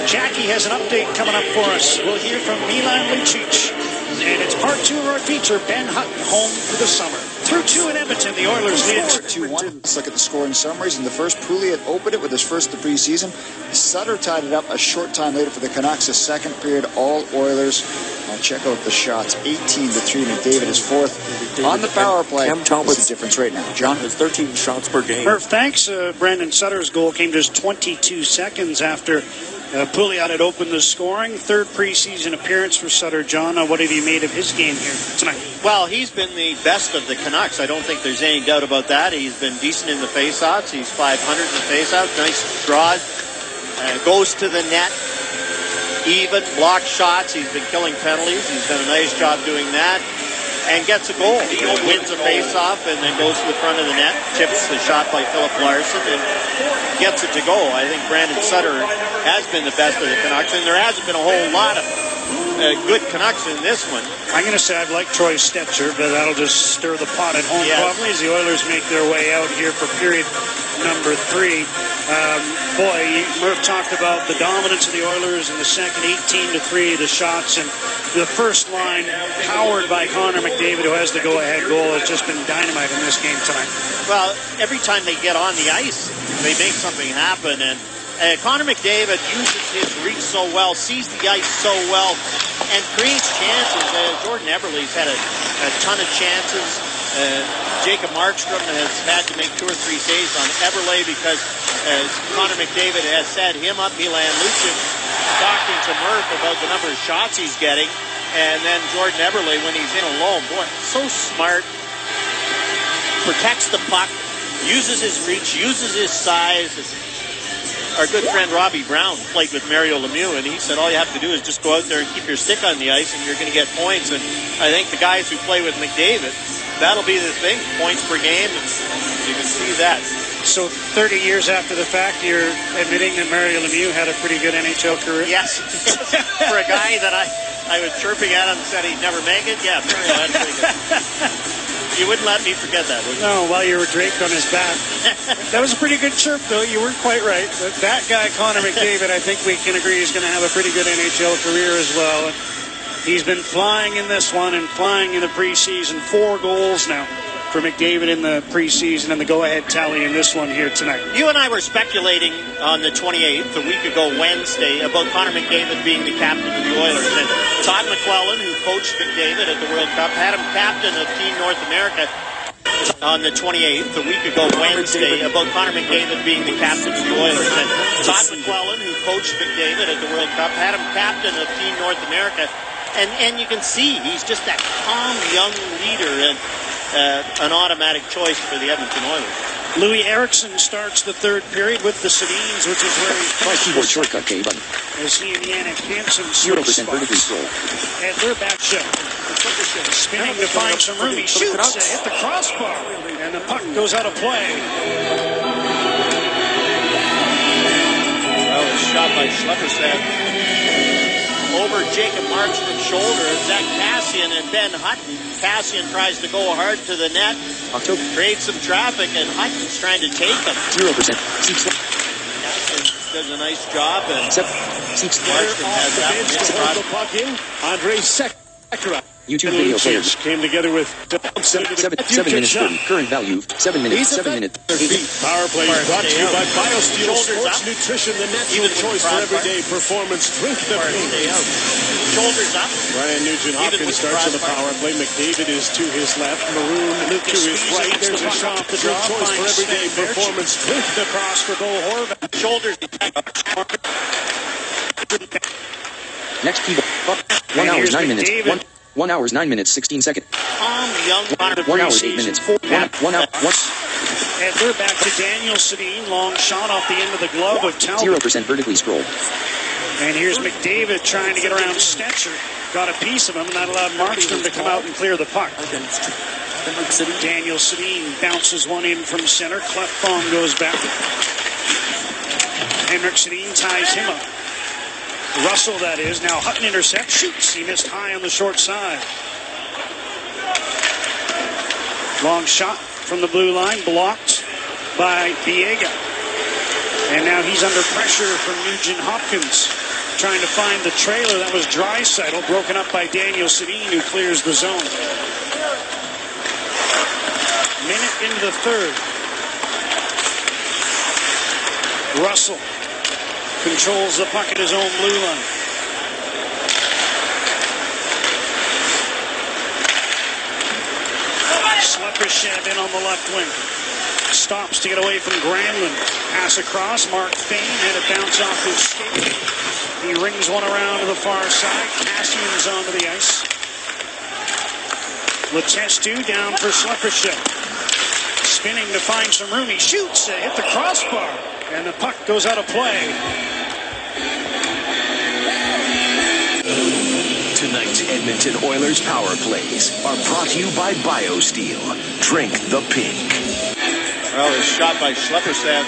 Jackie has an update coming up for us. We'll hear from Milan Lucic. And it's part 2 of our feature, Ben Hutton home for the summer. Through 2 in Edmonton, the Oilers lead 2-1. Let's look at the scoring summaries. In the first, Pouliot opened it with his first of the preseason. Sutter tied it up a short time later for the Canucks. The second period, all Oilers. I'll check out the shots. 18-3. McDavid is 4th on the power play. What's the difference right now? John? It's 13 shots per game. Murph, thanks. Brandon Sutter's goal came just 22 seconds after Pouliot had opened the scoring. 3rd preseason appearance for Sutter. John, what have you made of his game here tonight? Well, he's been the best of the Canucks. I don't think there's any doubt about that. He's been decent in the faceoffs. He's 500 in the faceoffs. Nice draws. Goes to the net. Even block shots. He's been killing penalties. He's done a nice job doing that. And gets a goal. He wins a faceoff and then goes to the front of the net. Tips the shot by Philip Larson and gets it to go. I think Brandon Sutter has been the best of the Canucks, and there hasn't been a whole lot of good Canucks in this one. I'm going to say I'd like Troy Stecher, but that'll just stir the pot at home probably as the Oilers make their way out here for period number 3. Murph talked about the dominance of the Oilers in the second, 18-3, the shots, and the first line powered by Connor McDavid, who has the go-ahead goal, has just been dynamite in this game tonight. Well, every time they get on the ice, they make something happen, and Connor McDavid uses his reach so well, sees the ice so well, and creates chances. Jordan Everly's had a ton of chances. Jacob Markstrom has had to make 2 or 3 saves on Everly because, as Connor McDavid has set him up, Milan Lucic talking to Murph about the number of shots he's getting, and then Jordan Everly, when he's in alone, boy, so smart, protects the puck, uses his reach, uses his size. Our good friend Robbie Brown played with Mario Lemieux, and he said all you have to do is just go out there and keep your stick on the ice, and you're going to get points. And I think the guys who play with McDavid, that'll be the thing, points per game, and you can see that. So 30 years after the fact, you're admitting that Mario Lemieux had a pretty good NHL career? Yes. For a guy that I was chirping at him and said he'd never make it, yeah, Mario had a pretty good. You wouldn't let me forget that, would you? No, while you were draped on his back. That was a pretty good chirp, though. You weren't quite right. But that guy, Connor McDavid, I think we can agree is going to have a pretty good NHL career as well. And he's been flying in this one and flying in the preseason. 4 goals now for McDavid in the preseason, and the go-ahead tally in this one here tonight. You and I were speculating on the 28th, a week ago Wednesday, about Connor McDavid being the captain of the Oilers. And Todd McClellan, who coached McDavid at the World Cup, had him captain of Team North America on the 28th, a week ago Wednesday, about Connor McDavid being the captain of the Oilers. And Todd McClellan, who coached McDavid at the World Cup, had him captain of Team North America. And you can see he's just that calm young leader and an automatic choice for the Edmonton Oilers. Louis Eriksson starts the 3rd period with the Sedins, which is where he's keyboard shortcut K button. As he and Yannick Hansen 0% vertically scroll. Edler back shot. Spinning to find some room. He shoots, hit the crossbar, and the puck goes out of play. shot by Schlepperstedt. Over Jacob Markstrom's shoulder, Zach Kassian and Ben Hutton. Kassian tries to go hard to the net. Creates some traffic, and Hutton's trying to take him. 0%. Kassian does a nice job, and Markstrom has that one hit across. The puck in. Andre Sekera. YouTube video players. Came together with 7 minutes 30. Current value 7 minutes. 7 minutes. Power play brought to you by BioSteel Shoulders Sports up. Nutrition, the natural Even with choice the for crossbar. everyday performance. Drink the Stay pink. out. Shoulders up. Ryan Nugent-Hopkins starts on the power play. McDavid is to his left. Maroon to his right. There's a shot off the draw. Choice for everyday performance. Drink the cross for Bo Horvath. Shoulders. Next key. 1 hour 9 minutes. 1 hour 9 minutes 16 seconds. Tom Young. 1 hour 8 minutes. 1 hour. Edler back to Daniel Sedin. Long shot off the end of the glove of Talbot. 0% vertically scrolled. And here's McDavid trying to get around Stetcher. Got a piece of him, and that allowed Markstrom to come out and clear the puck. Daniel Sedin bounces one in from center. Klefbom goes back. Henrik Sedin ties him up. Russell, that is. Now Hutton intercepts. Shoots. He missed high on the short side. Long shot from the blue line. Blocked by Biega. And now he's under pressure from Nugent-Hopkins. Trying to find the trailer. That was Draisaitl. Broken up by Daniel Sedin, who clears the zone. Minute into the third. Russell controls the puck at his own blue line. Schlepperstedt in on the left wing. Stops to get away from Granlund. Pass across. Mark Fane had it bounce off his skate. He rings one around to the far side. Kassian's onto the ice. Letestu down for Schlepperstedt. Spinning to find some room. He shoots. Hit the crossbar. And the puck goes out of play. Tonight's Edmonton Oilers power plays are brought to you by BioSteel. Drink the pink. Well, it's shot by Schlepperstedt.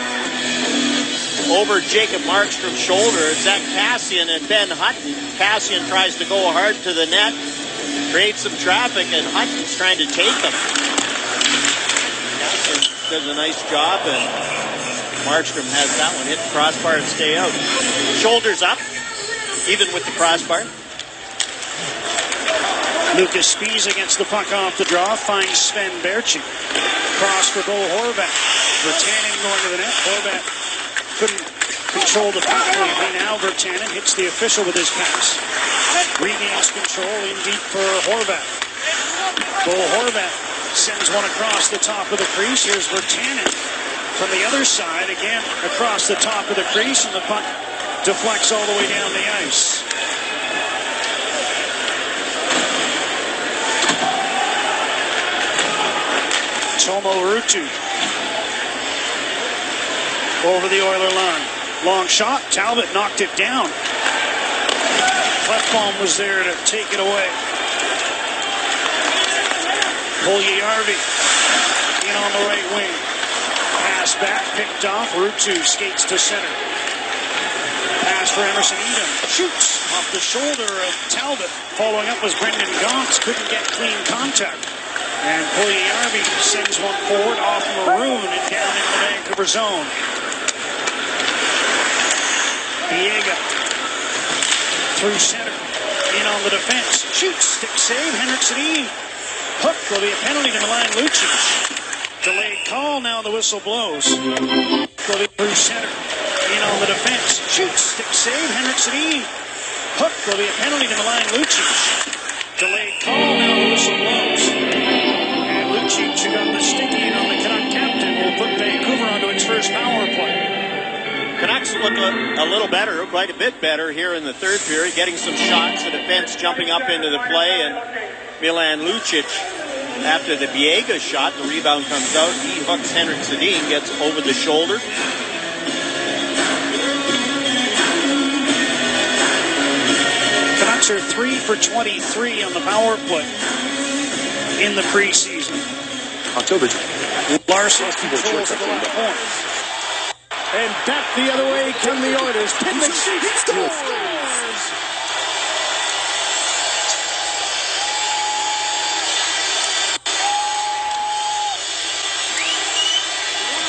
Over Jacob Markstrom's shoulder, Zach Kassian and Ben Hutton. Kassian tries to go hard to the net. Creates some traffic, and Hutton's trying to take him. Kassian does a nice job, and Markstrom has that one hit the crossbar and stay out. Shoulders up, even with the crossbar. Lucas Spies against the puck off the draw. Finds Sven Berchi. Cross for Bo Horvath. Virtanen going to the net. Horvath couldn't control the puck cleanly. Now Virtanen hits the official with his pass. Regains control in deep for Horvath. Bo Horvath sends one across the top of the crease. Here's Virtanen from the other side. Again, across the top of the crease, and the puck deflects all the way down the ice. Tomo Ruutu over the Oiler line. Long shot. Talbot knocked it down. Klefbom was there to take it away. Puljujärvi in on the right wing. Pass back, picked off. Ruutu skates to center. Pass for Emerson Edom. Shoots off the shoulder of Talbot. Following up was Brendan Gaunce. Couldn't get clean contact. And Puljujärvi sends one forward off Maroon and down into the Vancouver zone. Biega through center. In on the defense. Shoots. Stick save. Henrik Sedin. Hook will be a penalty to Milan Lucic. Delayed call. Now the whistle blows. Will be through center. In on the defense. Shoots. Stick save. Henrik Sedin. Hook will be a penalty to Milan Lucic. Delayed call. Now the whistle blows. Lucic, who got the sticky in on the Canuck captain, will put Vancouver onto its first power play. Canucks look a little better, quite a bit better here in the third period, getting some shots. The defense jumping up into the play, and Milan Lucic, after the Biega shot, the rebound comes out. He hooks Henrik Sedin, gets over the shoulder. Canucks are 3 for 23 on the power play in the preseason. October. Larson controls the left point. And back the other way come the Oilers. Pinnick scores!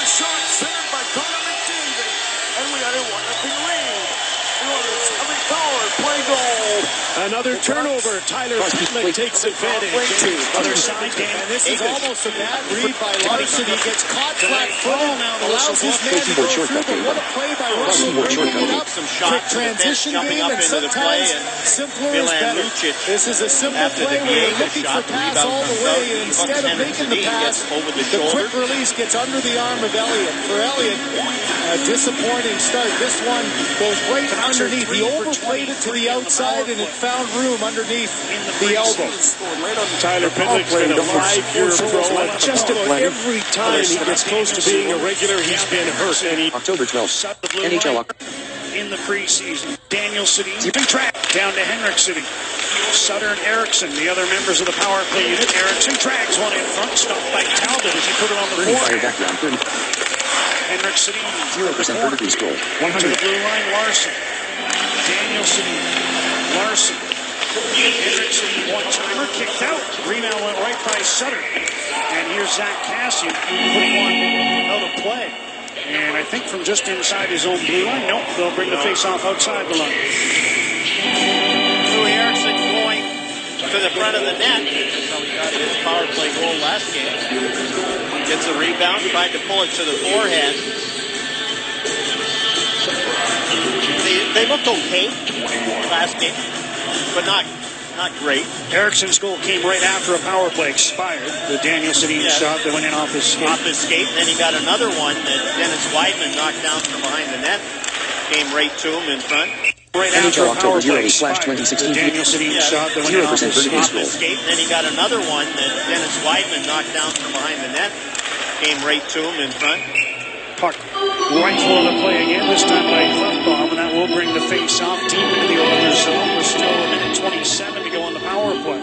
Shot centered by Connor McDavid, and we got a 1-0 lead. The Oilers having power, play goal. Another turnover. Tyler Pitlick takes advantage. Other side, and this is almost a bad read by Larson. He gets caught flat-footed, allows his man to go through, but what a play by Russell, bringing it up. Some shots, transition game, and sometimes simpler is better. This is a simple play where you're looking for pass all the way, and instead of making the pass, the quick release gets under the arm of Elliott. For Elliott, a disappointing start. This one goes right underneath. He overplayed it to the outside, and it found room underneath the elbow. Tyler Pitlick's been a 5-year pro, and just about every time he gets close to being a regular, he's been hurt. And October 12th. NHL. In the preseason, Daniel Sedin track down to Henrik Sedin. Sutter and Eriksson, the other members of the power play unit. Eriksson drags one in front, stopped by Talbot as he put it on the forehand. Henrik Sedin, 0% vertical scroll. to the blue line, Larson. Daniel Sedin, Larson. Henrik Sedin, one-timer, kicked out. Rebound went right by Sutter. And here's Zach Kassian putting one out of play. And I think from just inside his own blue line, nope, they'll bring the face-off outside the line. Louis Eriksson going to the front of the net. That's how he got his power play goal last game. Gets a rebound, tried to pull it to the forehand. They looked okay last game, but not great. Eriksson's goal came right after a power play expired. The Daniel Sedin shot that went in off his skate. Off his skate, and then he got another one that Dennis Weidman knocked down from behind the net. Came right to him in front. Right after a power play October 0/2016. The Daniel Sedin shot that went in off his skate, and then he got another one that Dennis Weidman knocked down from behind the net. Came right to him in front. Puck right for the play again, this time by Klefbom, and that will bring the face-off deep into the Oilers zone. We're still a minute 27 to go on the power play.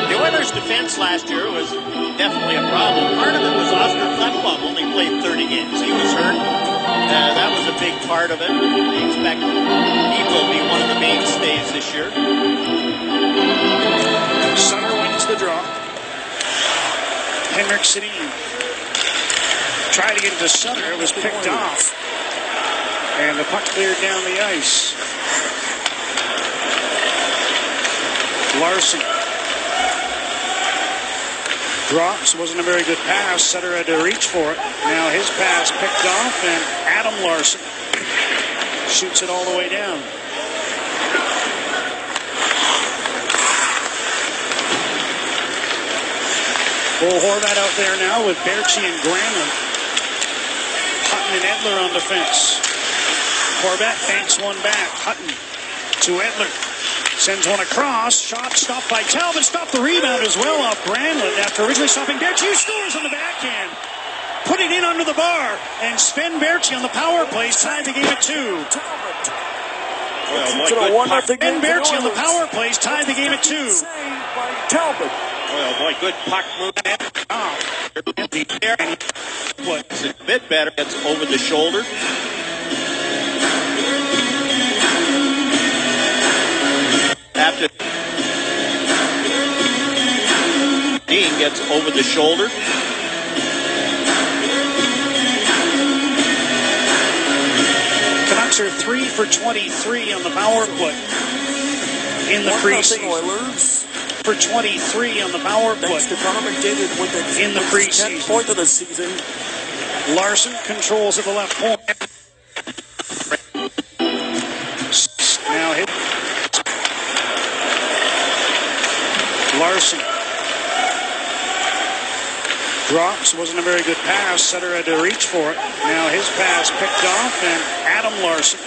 The Oilers' defense last year was definitely a problem. Part of it was Oscar Klefbom only played 30 games. He was hurt. That was a big part of it. They expect he will be one of the mainstays this year. Sutter wins the draw. Henrik Sedin tried to get it to Sutter. It was picked off. And the puck cleared down the ice. Larson drops. Wasn't a very good pass. Sutter had to reach for it. Now his pass picked off, and Adam Larson shoots it all the way down. Bull Horvat out there now with Berchi and Granlund. Hutton and Edler on defense. Horvat banks one back. Hutton to Edler. Sends one across. Shot stopped by Talbot. Stopped the rebound as well off Granlund after originally stopping Berchi. Scores on the backhand. Put it in under the bar. And Sven Berchi on the power plays tied the game at 2. Sven Berchi on the power plays tied the game at 2. Talbot. Well, boy, good puck move. It's a bit better. It's over the shoulder. After Dean gets over the shoulder. Canucks are 3 for 23 on the power play in the preseason. Oilers. For 23 on the power play. Thanks to Connor McDavid with the in the preseason. 10th point of the season. Larson controls at the left point. Now hit. Larson drops. Wasn't a very good pass. Sutter had to reach for it. Now his pass picked off, and Adam Larson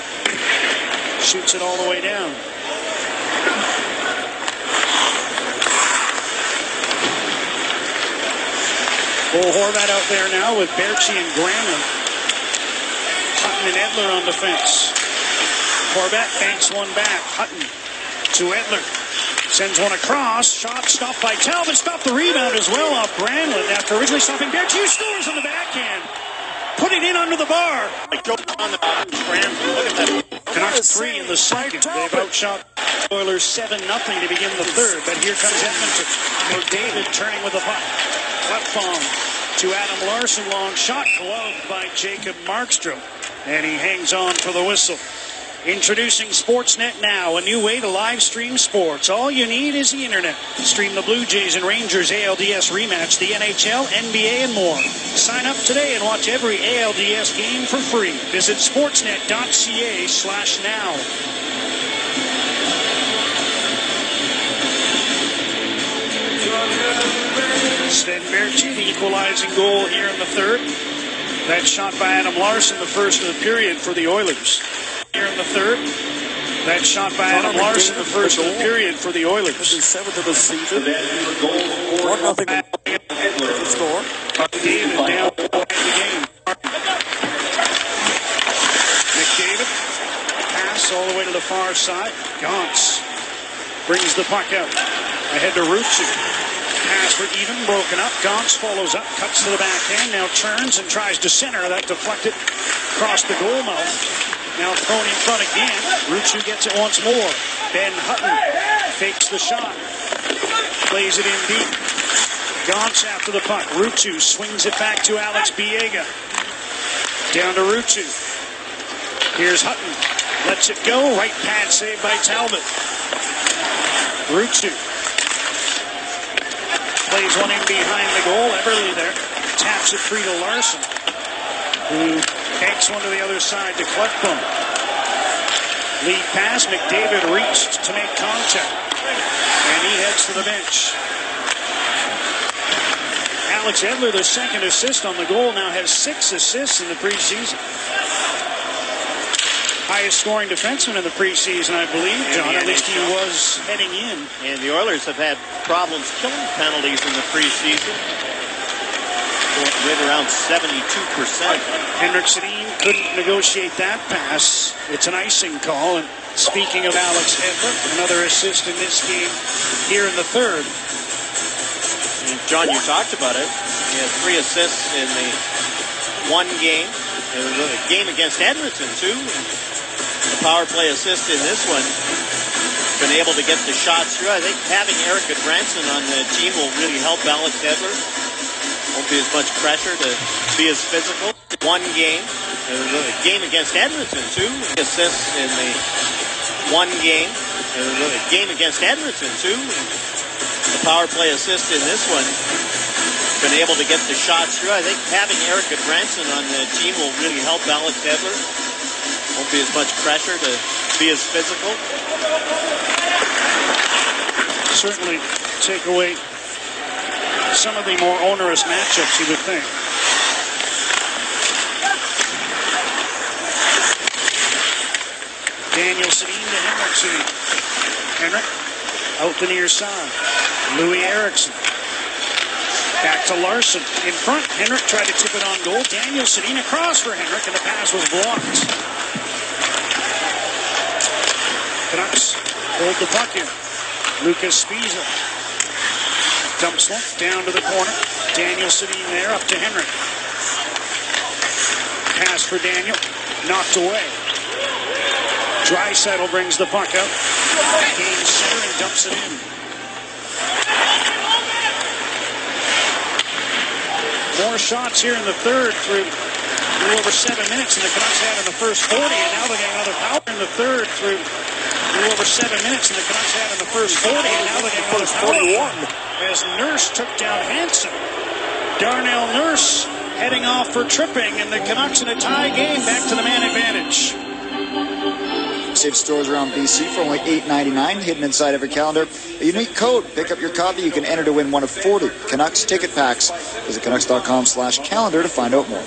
shoots it all the way down. Bull Horvat out there now with Berchi and Granlund. Hutton and Edler on defense. Horvat banks one back. Hutton to Edler. Sends one across. Shot stopped by Talbot. Stopped the rebound as well off Granlund after originally stopping Berchi. Scores on the backhand. put it in under the bar. On the scramble. Look at that. Canucks 3 in the second. They've outshot Oilers 7-0 to begin the third. But here comes Edmonton. McDavid turning with the puck. Left bomb to Adam Larson. Long shot gloved by Jacob Markstrom. And he hangs on for the whistle. Introducing Sportsnet Now, a new way to live stream sports. All you need is the internet. Stream the Blue Jays and Rangers ALDS rematch, the NHL, NBA, and more. Sign up today and watch every ALDS game for free. Visit sportsnet.ca/now. Sven Berchi, the equalizing goal here in the third. That shot by Adam Larson, the first of the period for the Oilers. Here in the third. That shot by Adam Larson, the first of the period for the Oilers. This is 7th of the season. 1-0 score. David down the game. McDavid. Pass all the way to the far side. Gauntz brings the puck out. Ahead to Rucci. Pass for Even, broken up. Gauntz follows up, cuts to the backhand, now turns and tries to center. That deflected across the goal mouth. Now thrown in front again. Rucci gets it once more. Ben Hutton fakes the shot. Plays it in deep. Gauntz after the puck. Rucci swings it back to Alex Biega. Down to Rucci. Here's Hutton. Lets it go. Right pad saved by Talbot. Rucci plays one in behind the goal. Everly there. Taps it free to Larson, who takes one to the other side to Klefbom. Lead pass. McDavid reached to make contact. And he heads to the bench. Alex Edler, the second assist on the goal, now has 6 assists in the preseason. Highest scoring defenseman in the preseason, I believe, John. At least he was heading in. And the Oilers have had problems killing penalties in the preseason. Right around 72%. Henrik Sedin couldn't negotiate that pass. It's an icing call. And speaking of Alex Edler, another assist in this game here in the third. And John, you talked about it. He had 3 assists in the one game. It was a game against Edmonton, too. The power play assist in this one. Been able to get the shots through. I think having Eric Goodbranson on the team will really help Alex Edler. Won't be as much pressure to be as physical. One game. It was a game against Edmonton, too. Assists in the one game. It was a game against Edmonton, too. The power play assist in this one. Been able to get the shots through. I think having Eric Goodbranson on the team will really help Alex Edler. Won't be as much pressure to be as physical. Certainly take away some of the more onerous matchups, you would think. Daniel Sedin to Henrik Sedin. Henrik out the near side. Louis Eriksson. Back to Larson. In front. Henrik tried to tip it on goal. Daniel Sedin across for Henrik, and the pass was blocked. Canucks hold the puck in. Lucas Spiza dumps one down to the corner. Daniel Sedin there, up to Henrik. Pass for Daniel. Knocked away. Draisaitl brings the puck out. Game center and dumps it in. More shots here in the third through a little over 7 minutes, and the Canucks had in the first 40, and now they're getting another power in the third through a little over 7 minutes, and the Canucks had in the first 40, and now they're getting another power 41 as Nurse took down Hansen. Darnell Nurse heading off for tripping, and the Canucks in a tie game, back to the man advantage. Save stores around BC for only $8.99, hidden inside every calendar. A unique code. Pick up your copy. You can enter to win one of 40 Canucks ticket packs. Visit Canucks.com/calendar to find out more.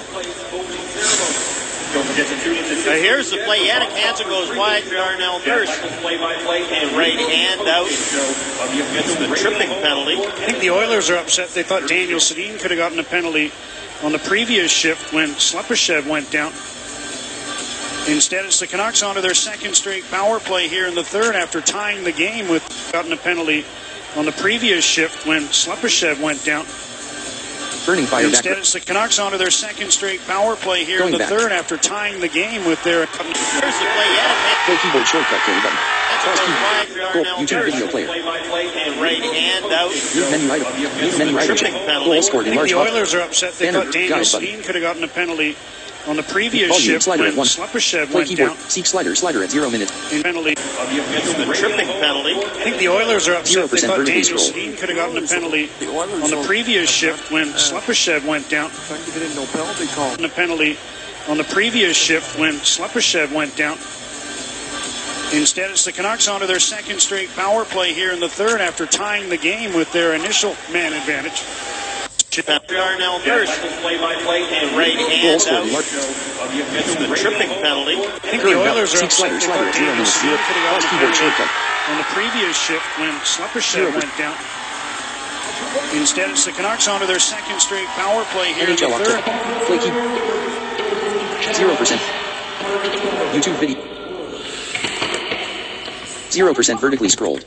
Here's the play. Yannick Hansen goes wide for Darnell Nurse. And right hand out. Gets the tripping penalty. I think the Oilers are upset. They thought Daniel Sedin could have gotten a penalty on the previous shift when Slepyshev went down. Instead, it's the Canucks onto their second straight power play here in the third after tying the game with gotten a penalty on the previous shift when Slepyshev went down. Burning fire back. Instead, it's the Canucks onto their second straight power play here in the third after tying the game with their... Here's the play yet. Play keyboard shortcut K button. Pause keyboard. Goal. YouTube video player. And right hand out. Move menu item. Move menu item check. Goal scored in large The font. Oilers are upset. They thought Daniel Sedin could have gotten a penalty on the previous shift when Slepyshev went down. Seek slider at 0 minutes. In penalty. The tripping penalty. I think the Oilers are upset. They thought vertically Daniel scroll. Sedin could have gotten a penalty on the previous shift when Slepyshev went down. No penalty call. A penalty on the previous shift when Slepyshev went down. Instead, it's the Canucks onto their second straight power play here in the third after tying the game with their initial man advantage. Darnell Nurse, play-by-play and right hand out. The tripping penalty. I think the Oilers are upset. Seek slider at 0 minutes. Pause keyboard shortcut. On the previous shift when Slepyshev went down. Instead, it's the Canucks onto their second straight power play here in the NHL third. October. Play key. 0%. YouTube video. 0% vertically scrolled.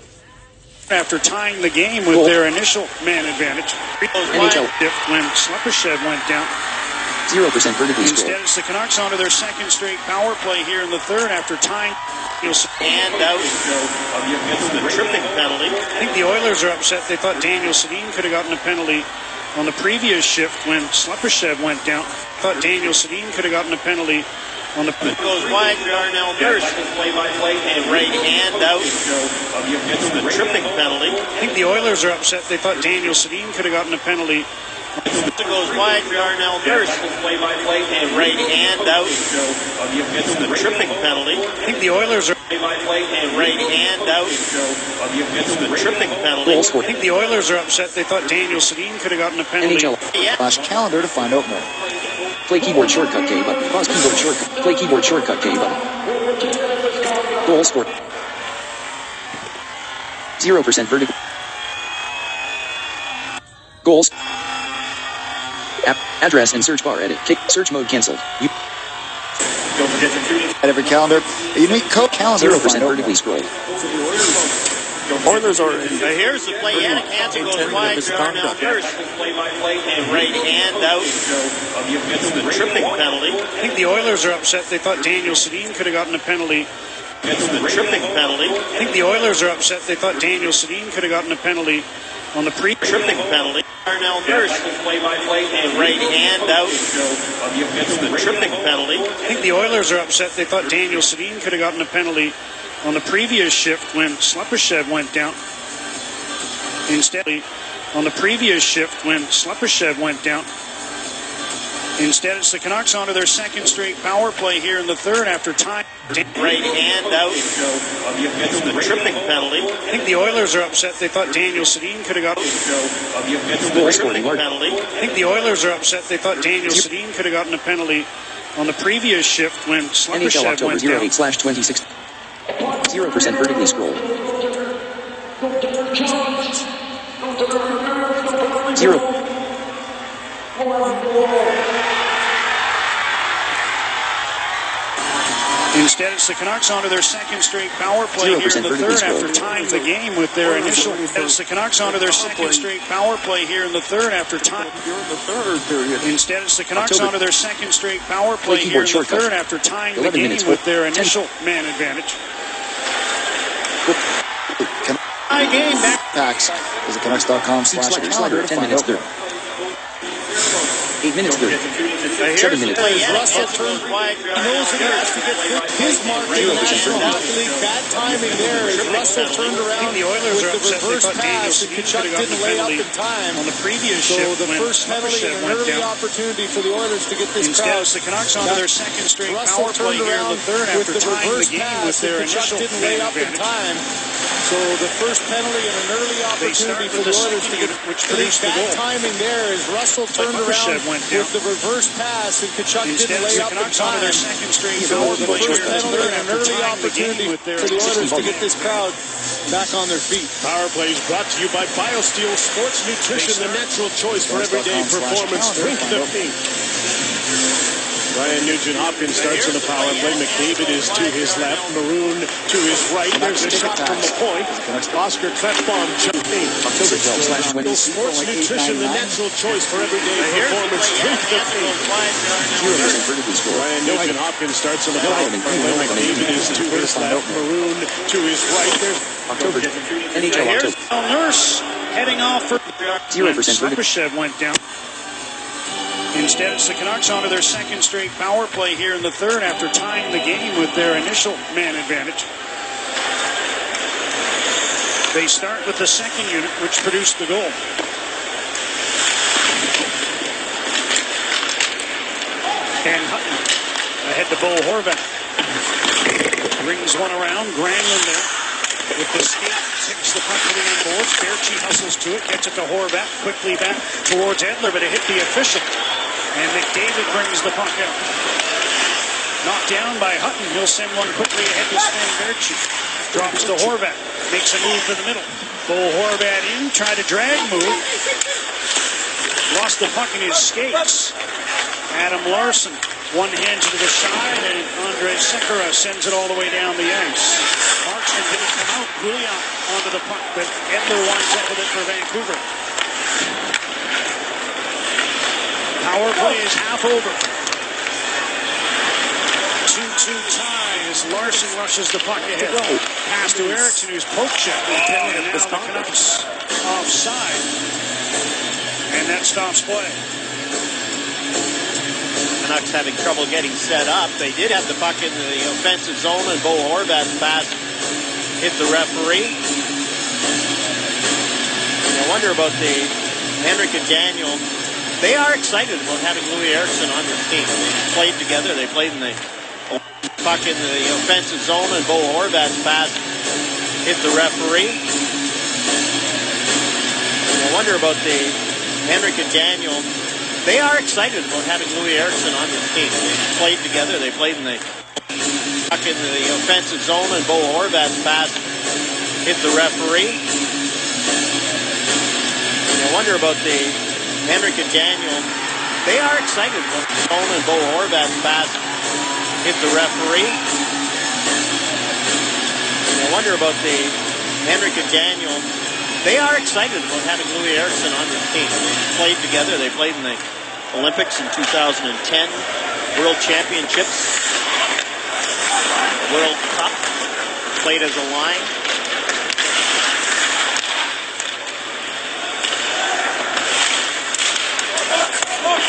After tying the game with their initial man advantage. NHL. When Slepyshev went down. 0% vertically Instead, scrolled. it's the Canucks onto their second straight power play here in the third after tying. And out. The tripping penalty. I think the Oilers are upset. They thought Daniel Sedin could have gotten a penalty on the previous shift when Slepyshev went down. Thought Daniel Sedin could have gotten a penalty on the... Goes wide, Darnell Nurse, play-by-play and right hand out. The tripping penalty. I think the Oilers are upset. They thought Daniel Sedin could have gotten a penalty. Goes wide, Darnell Nurse, play-by-play and right hand out. The tripping penalty. I think the Oilers are... Play-by-play and right hand out. The tripping penalty. Goal scored. I think the Oilers are upset. They thought Daniel Sedin could have gotten a penalty. NHL. /calendar to find out more. Play keyboard shortcut K button. Pause keyboard shortcut. Play keyboard shortcut K button. Goal scored. 0% vertical. Goals. App. Address and search bar edit. Kick. Search mode cancelled. Don't forget to tune in. At every calendar, a unique code calendar to 0% find out more. vertically scrolled. Oilers are Here's the play yet. Hansen goes wide, Darnell Nurse, play-by-play and right hand out. The tripping penalty. I think the Oilers are upset. They thought Daniel Sedin could have gotten a penalty. The tripping penalty. I think the Oilers are upset. They thought Daniel Sedin could have gotten a penalty on the Tripping penalty. Darnell Nurse, play-by-play and right hand out. The tripping penalty. I think the Oilers are upset. They thought Daniel Sedin could have gotten a penalty on the previous shift when Slepyshev went down. Instead, on the previous shift when Slepyshev went down. Instead, it's the Canucks onto their second straight power play here in the third after time. Right hand out. The tripping penalty. I think the Oilers are upset. They thought Daniel Sedin could have gotten Goal scored in large. penalty. I think the Oilers are upset. They thought Daniel Sedin could have gotten a penalty on the previous shift when NHL Slepyshev October went down. 08/26. 0% vertically scrolled. 0. Instead, it's the Canucks onto their second straight power play here in the third after tying the game with their initial. It's the Canucks onto their second straight power play here in the third after time. the third period. Instead, it's the Canucks October. onto their second straight power play Play here in keyboard the shortcut. third after tying the 11 game minutes, with their 10. initial man advantage. Can- High game back. Packs is at Canucks.com/calendar to 10 find minutes out more. 30. 8 minutes 30. 7 minutes. Russell turns wide. knows that he has to get his mark in the National Hockey League. Bad timing there as Russell turned around The Oilers are with the upset. They reverse thought Daniel pass, and Sedin Kachuk could have didn't gotten lay the up penalty in time. on the previous So shift the when first penalty and Slepyshev an went early down. opportunity for the Oilers to get this Instead, crowd. it's the Canucks onto their second straight Russell power play turned here in around the third with after the tying the reverse game pass, with their and Kachuk initial didn't lay man up in advantage. time. So the first penalty and an early opportunity for with the the Oilers to second get unit, which produced the bad goal. timing there as Russell turned Slepyshev around went down. with the reverse pass, and Kachuk Instead, didn't it's lay the up in Canucks onto time. their second straight So power the play first here in the penalty third and an after early tying the game opportunity with their for the Oilers to initial get this crowd back on their feet. Power plays brought to you by BioSteel Sports Nutrition, the natural choice for everyday performance. Drink the pink. Ryan Nugent-Hopkins starts in the power play. McDavid is to his left. Maroon to his right. There's a shot from the point. Oscar Klefbom jumping. Sports Nutrition, the natural choice for everyday performance. Ryan Nugent-Hopkins starts in the power play. McDavid is to his left. Maroon to his right. There's NHL Here's October. Nurse heading off for 0% Sergachev went down. Instead, it's the Canucks onto their second straight power play here in the third after tying the game with their initial man advantage. They start with the second unit, which produced the goal. And Hutton ahead to Bo Horvat. Rings one around. Granlund there with the skate. Tips the puck to the end boards. Baertschi hustles to it. Gets it to Horvat. Quickly back towards Edler, but it hit the official. And McDavid brings the puck out. Knocked down by Hutton. He'll send one quickly ahead to Sven Baertschi. Drops to Horvat. Makes a move to the middle. Bo Horvat in. Tried a drag move. Lost the puck in his skates. Adam Larsson. One hands it to the side, and Andrei Sekera sends it all the way down the ice. Markstrom didn't come out. Gouliak onto the puck, but Edler winds up with it for Vancouver. Power play is half over. 2-2 tie as Larsson rushes the puck ahead. Pass to Eriksson, who's poke check. And now the Canucks offside. And that stops play. Canucks having trouble getting set up. They did have the puck in the offensive zone, and Bo Horvat's pass hit the referee. I wonder about the Henrik and Daniel. They are excited about having Louis Eriksson on their team. They played together. They played in the puck in the offensive zone, and Bo Horvat's pass hit the referee. I wonder about the Henrik and Daniel. They are excited about having Louis Eriksson on their team. They played together. They played in the puck in the offensive zone, and Bo Horvat's pass hit the referee. I wonder about the Henrik and Daniel. They are excited about the zone, and Bo Horvat's pass hit the referee. I wonder about the Henrik and Daniel. They are excited about having Louis Eriksson on their team. They played together. They played in the Olympics in 2010, World Championships, World Cup, played as a line.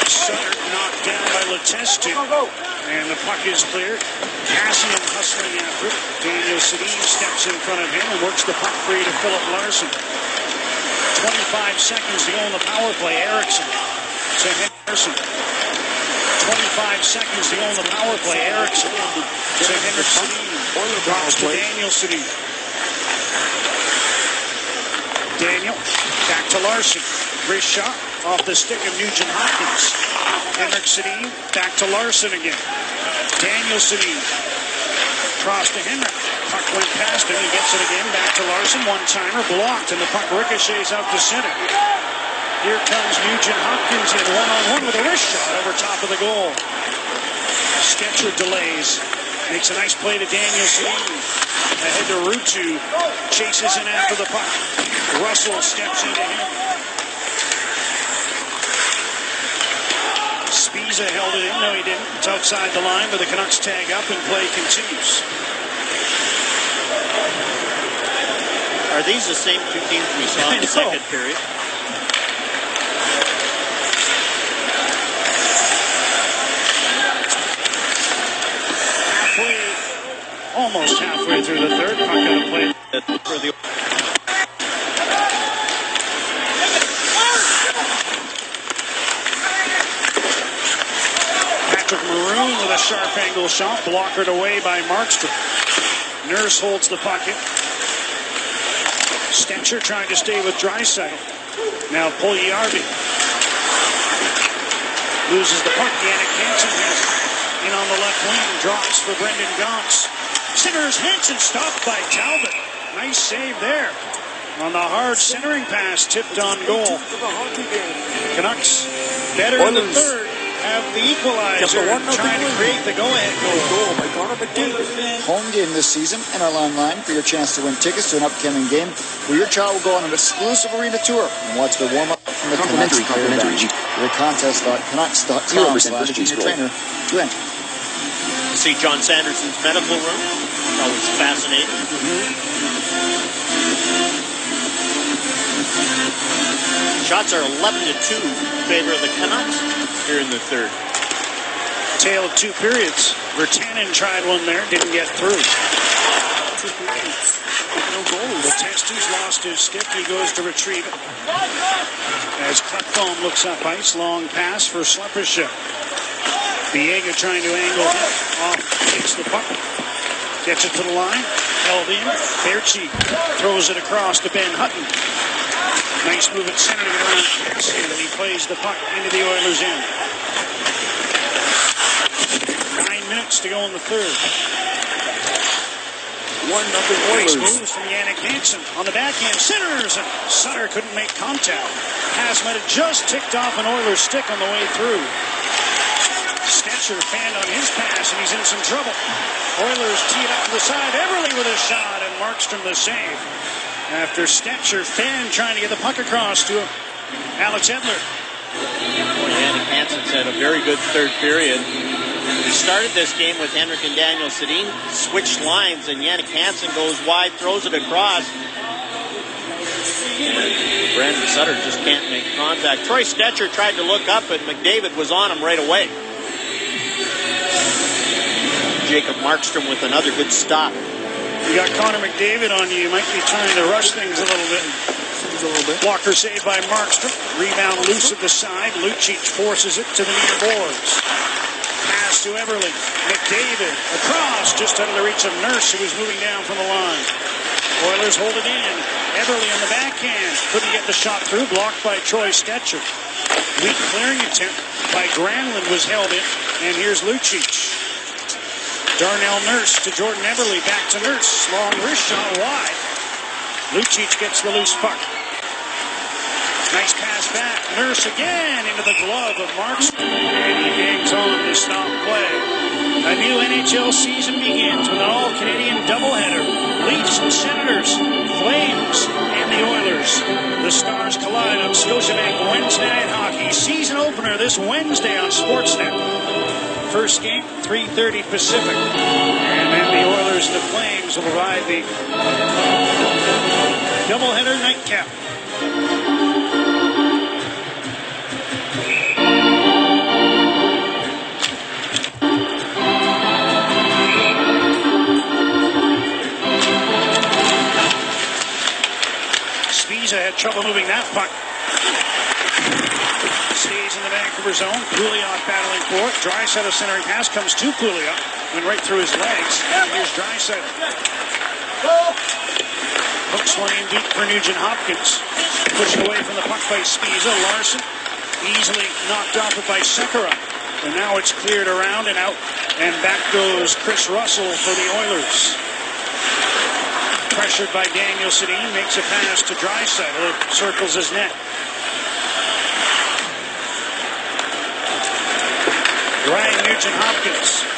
Sutter knocked down by Letestu. And the puck is cleared. Cassian hustling after it. Daniel Sedin steps in front of him and works the puck free to Philip Larsson. 25 seconds to go on the power play. Eriksson to Henderson. 25 seconds to go on the power play. Eriksson to Henrik Sedin. Drops to Daniel Sedin. Daniel back to Larsson. Wrist shot off the stick of Nugent-Hopkins. Henrik Sedin back to Larsson again. Daniel Sedin cross to Henrik. Puck went past him. He gets it again. Back to Larsson. One-timer blocked, and the puck ricochets out to center. Here comes Nugent-Hopkins in one-on-one with a wrist shot over top of the goal. Sketcher delays. Makes a nice play to Daniel Sedin. Ahead to Ruutu. Chases in after the puck. Russell steps into him. Spiza held it in. No, he didn't. It's outside the line, but the Canucks tag up and play continues. Are these the same two teams we saw in the second period? Almost halfway through the third. Puck going to play for the... Maroon with a sharp angle shot, blockered away by Markstrom. Nurse holds the puck in. Stetcher trying to stay with Draisaitl. Now Puljujärvi loses the puck. Jannik Hansen has it in on the left wing. Drops for Brendan Gaunce. Centers Hansen stopped by Talbot. Nice save there on the hard centering pass, tipped on goal. Canucks better in the third. have the equalizer, trying to create the go-ahead goal by Connor McDavid. Home game this season, and our online for your chance to win tickets to an upcoming game where your child will go on an exclusive arena tour and watch the warm-up from the Canucks. Your contest.canucks.com/trainer to enter. See John Sanderson's medical room. That was fascinating. Shots are 11-2 in favor of the Canucks here in the third. Tale of two periods. Virtanen tried one there, didn't get through. The Tester's lost his stick. He goes to retrieve it. As Klefbom looks up ice, long pass for Sleppership. Biega trying to angle off, takes the puck, gets it to the line, held in. Berchi throws it across to Ben Hutton. Nice move at center to get around Cassian, and he plays the puck into the Oilers' end. 9 minutes to go in the third. 1-0 Oilers. Nice moves from Jannik Hansen on the backhand. Centers, and Sutter couldn't make contact. Pass might have just ticked off an Oilers stick on the way through. Stetcher fanned on his pass, and he's in some trouble. Oilers tee it up to the side. Everly with a shot, and Markstrom the save. After Stetcher fanned trying to get the puck across to Alex Edler. Jannik Hansen's had a very good third period. He started this game with Henrik and Daniel Sedin, switched lines, and Jannik Hansen goes wide, throws it across. Brandon Sutter just can't make contact. Troy Stetcher tried to look up, and McDavid was on him right away. Jacob Markstrom with another good stop. You got Connor McDavid on you. You might be trying to rush things a little bit. Walker saved by Markstrom. Rebound loose at the side. Lucic forces it to the near boards. Pass to Everly. McDavid across, just out of the reach of Nurse, who was moving down from the line. Oilers hold it in. Everly on the backhand. Couldn't get the shot through. Blocked by Troy Stetcher. Weak clearing attempt by Granlund was held in. And here's Lucic. Darnell Nurse to Jordan Everly. Back to Nurse. Long wrist shot wide. Lucic gets the loose puck. Nice pass back. Nurse again into the glove of Markstrom. And he hangs on to stop play. A new NHL season begins with an all-Canadian doubleheader. Leafs and Senators, Flames and the Oilers. The Stars collide on Scotiabank Wednesday Night Hockey. Season opener this Wednesday on Sportsnet. First game, 3:30 Pacific. And then the Oilers and the Flames will provide the doubleheader nightcap. Spiza had trouble moving that puck. Stays in the Vancouver zone. Pouliot battling for it. Draisaitl centering pass comes to Pouliot. Went right through his legs. And here's Draisaitl. Hooks one in deep for Nugent Hopkins. Pushed away from the puck by Spiza. Larson easily knocked off it by Sekera. And now it's cleared around and out. And back goes Chris Russell for the Oilers. Pressured by Daniel Sedin. Makes a pass to Draisaitl. Circles his net. Ryan Nugent-Hopkins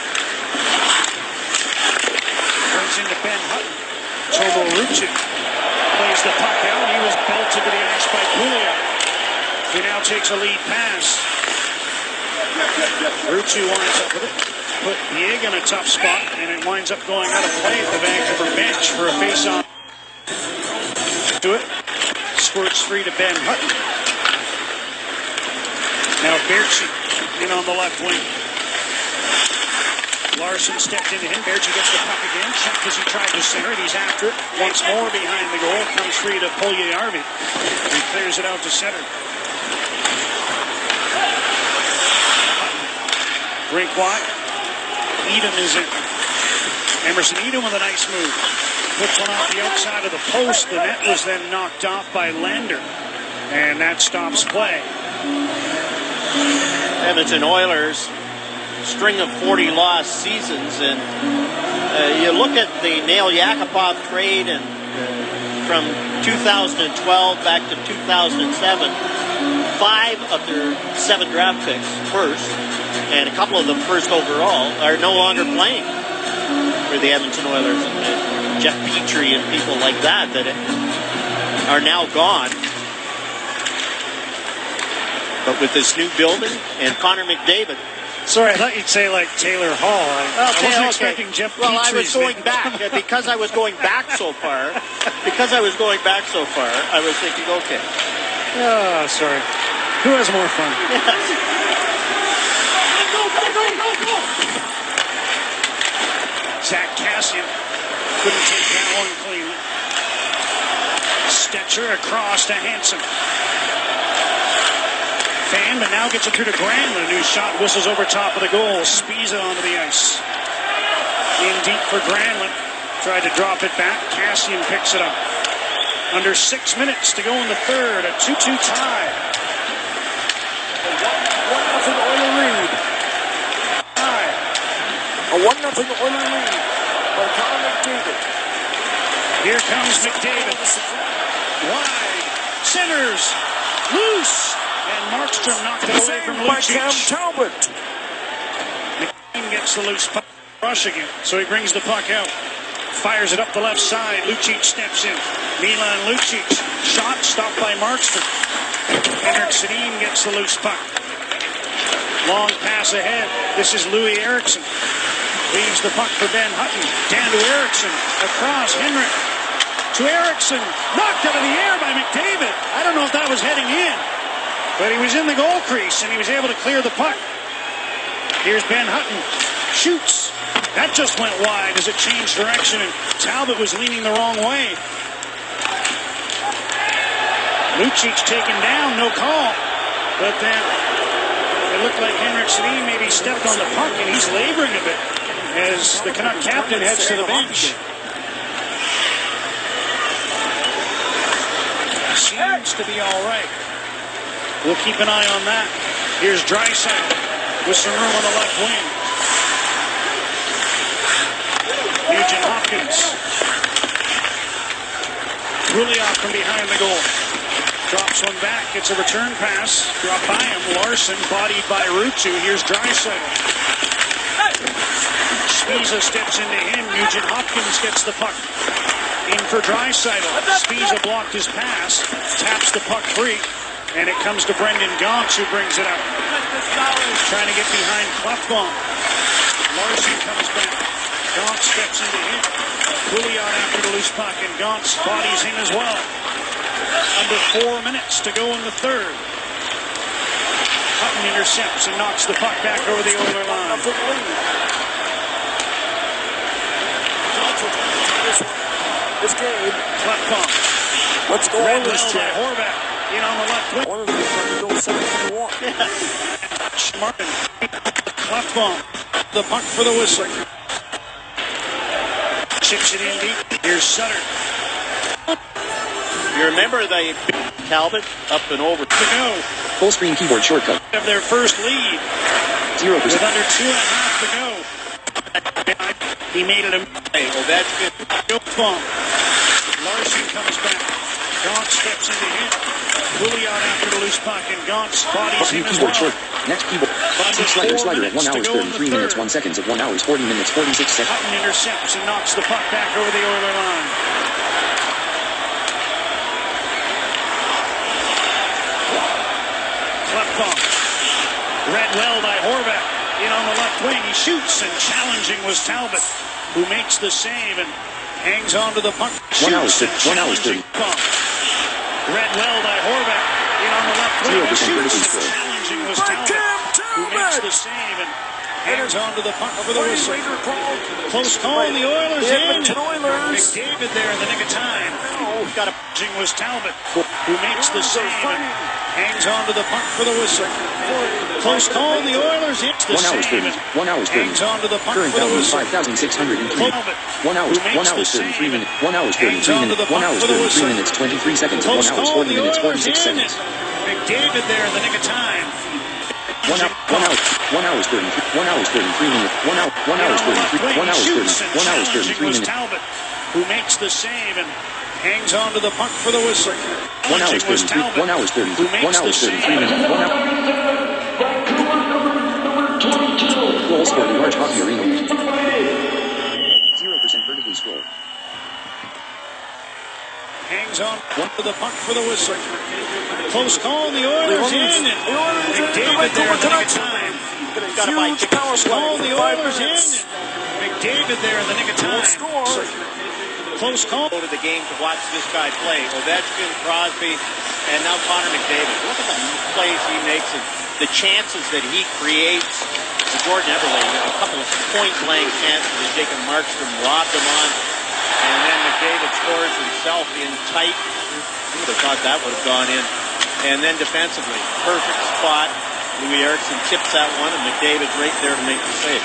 brings into Ben Hutton. Tomo Rucci plays the puck out. He was belted to the ice by Pouliot, who now takes a lead pass. Rucci winds up with it. Put Biega in a tough spot, and it winds up going out of play at the Vancouver bench for a face-off. Do it. Squirts free to Ben Hutton. Now Berchi in on the left wing. Larson stepped into him. Berchi gets the puck again. Checked as he tried to center it. He's after it. Once more behind the goal. Comes free to Puljujärvi. He clears it out to center. Rink wide. Edom is in. Emerson Edom with a nice move. Puts one off the outside of the post. The net was then knocked off by Lander. And that stops play. Edmonton Oilers, string of 40 lost seasons, and you look at the Nail Yakupov trade and from 2012 back to 2007, 5 of their 7 draft picks first, and a couple of them first overall, are no longer playing for the Edmonton Oilers. And Jeff Petrie and people like that are now gone. But with this new building and Connor McDavid. Sorry, I thought you'd say like Taylor Hall. I wasn't expecting Jeff Petrie's. Well, I was going back because I was going back so far. I was thinking, okay. Oh, sorry. Who has more fun? Zach Kassian couldn't take that one cleanly. Stetcher across to Hansen. Fan, but now gets it through to Granlund, whose shot whistles over top of the goal. Speeds it onto the ice. In deep for Granlund. Tried to drop it back. Kassian picks it up. Under 6 minutes to go in the third. A 2-2 tie. 1-0 Oiler lead. A 1-0 Oiler lead by Connor McDavid. Here comes McDavid. Wide. Centers. Loose. And Markstrom knocked it away from Lucic. Talbot. McCain gets the loose puck. Rush again. So he brings the puck out. Fires it up the left side. Lucic steps in. Milan Lucic. Shot stopped by Markstrom. Henrik Sedin gets the loose puck. Long pass ahead. This is Louis Eriksson. Leaves the puck for Ben Hutton. Down to Eriksson. Across Henrik. To Eriksson. Knocked out of the air by McDavid. I don't know if that was heading in. But he was in the goal crease, and he was able to clear the puck. Here's Ben Hutton. Shoots. That just went wide as it changed direction, and Talbot was leaning the wrong way. Lucic taken down, no call. But then it looked like Henrik Sedin maybe stepped on the puck, and he's laboring a bit as the Canuck captain heads to the bench. Seems to be all right. We'll keep an eye on that. Here's Draisaitl with some room on the left wing. Nugent Hopkins. Pouliot from behind the goal. Drops one back. Gets a return pass. Dropped by him. Larson bodied by Ruutu. Here's Draisaitl. Spiza steps into him. Nugent Hopkins gets the puck. In for Draisaitl. Spiza blocked his pass. Taps the puck free. And it comes to Brendan Gauntz, who brings it up. Trying to get behind Klefbom. Larson comes back. Gauntz steps into him. Pouliot after the loose puck, and Gauntz bodies him as well. Under 4 minutes to go in the third. Hutton intercepts and knocks the puck back over the Oiler line. This game. Klefbom. Let's go Red on this by Horvat. In on the left wing. Oilers are trying to go 7-1. Martin. Klefbom. The puck for the whistle. Chips it in deep. Here's Sutter. You remember the Talbot up and over To go. Full screen keyboard shortcut. Of their first lead. 0%. With under 2.5 to go. He made it a Ovechkin. Klefbom. Larson comes back. Gauntz steps into him. Pouliot after the loose puck, and Gauntz bodies him as well. Short. Next keyboard. Slider at 1 hour 33 minutes 1 seconds at 1 hour 40 minutes 46 seconds. Hutton intercepts and knocks the puck back over the Oiler line. Klefbom. Read well by Horvat. In on the left wing. He shoots, and challenging was Talbot, who makes the save and hangs on to the puck. 1 hour Shoots 1 hour 30. Read well by Horvat. In on the left wing. 0% Shoots, release. and challenging was Talbot, who makes the save and hangs on to the puck over the whistle. Close call, and the Oilers in. McDavid there in the nick of time. Got a pitching was Talbot, who makes the save and hangs on to the puck for the whistle. Close call, and the Oilers in. 1 hour 30. 1 hour 30. Hangs on to the puck Current for the value is whistle. 5,603. 1 hour 33 minutes. 1 hour 33 minutes. 1 hour 33 minutes 23 seconds at 1 hour 40 minutes 46 seconds. McDavid there in the nick of time. 1 hour 33 minutes. 1 hour 33 1 hour 30. 1 hour 33 minutes. Talbot, who makes the save and hangs on to the puck for the whistle. challenging was Talbot, 1 hour 30. who makes 1 hour the 33 save. minutes. 1 hour. Goals for the large hockey arena. 0% vertically scroll. Hangs on to the puck for the whistle. Close call, the Oilers in. McDavid there in the nick of time. Huge power Call, play. the Oilers in. McDavid there in the nick of time. Close call. Go to the game to watch this guy play. Ovechkin, Crosby, and now Connor McDavid. Look at the plays he makes and the chances that he creates. Jordan Eberle, a couple of point-blank chances that Jacob Markstrom robbed him on. And then McDavid scores himself in tight. Who would have thought that would have gone in? And then defensively, perfect spot. Louis Eriksson tips that one, and McDavid's right there to make the save.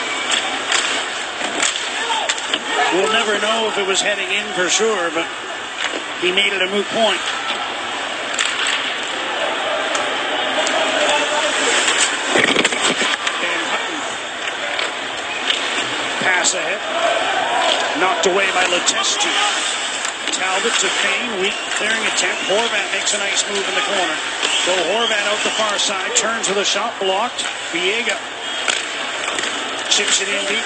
We'll never know if it was heading in for sure, but he made it a moot point. And Hutton. Pass ahead. Knocked away by Letestu. Talbot to Fane, weak clearing attempt. Horvat makes a nice move in the corner. So Horvat out the far side, turns with a shot blocked. Viega chips it in deep.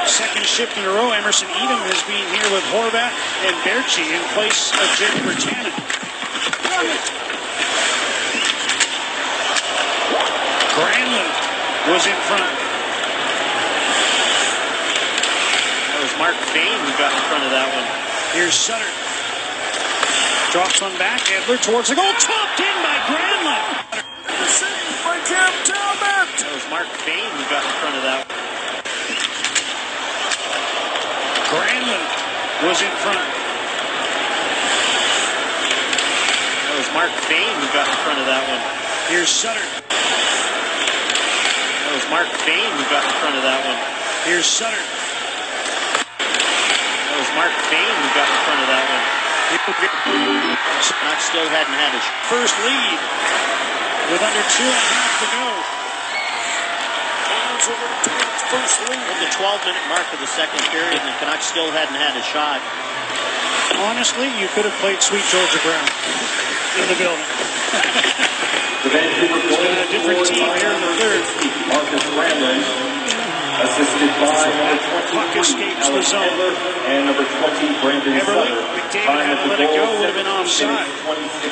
Second shift in a row, Emerson Edom has been here with Horvat and Berchi in place of Jake Virtanen. Granlund was in front. Mark Fane who got in front of that one. Here's Sutter. Drops one back. Edler towards the goal. Topped in by Granlund. By Cam Talbot. That was Mark Fane who got in front of that one. Granlund was in front. That was Mark Fane who got in front of that one. Here's Sutter. That was Mark Fane who got in front of that one. Here's Sutter. Mark Fane who got in front of that one. Canucks still hadn't had his first lead with under 2.5 to go. First lead at the 12-minute mark of the second period, and the Canucks still hadn't had a shot. Honestly, you could have played Sweet Georgia Brown in the building. It's been a different team here in the third. Marcus Granlund, assisted by Puck escapes the zone. and number 20, Brandon Eberle, Sutter. McDavid had to let it go, would have been offside.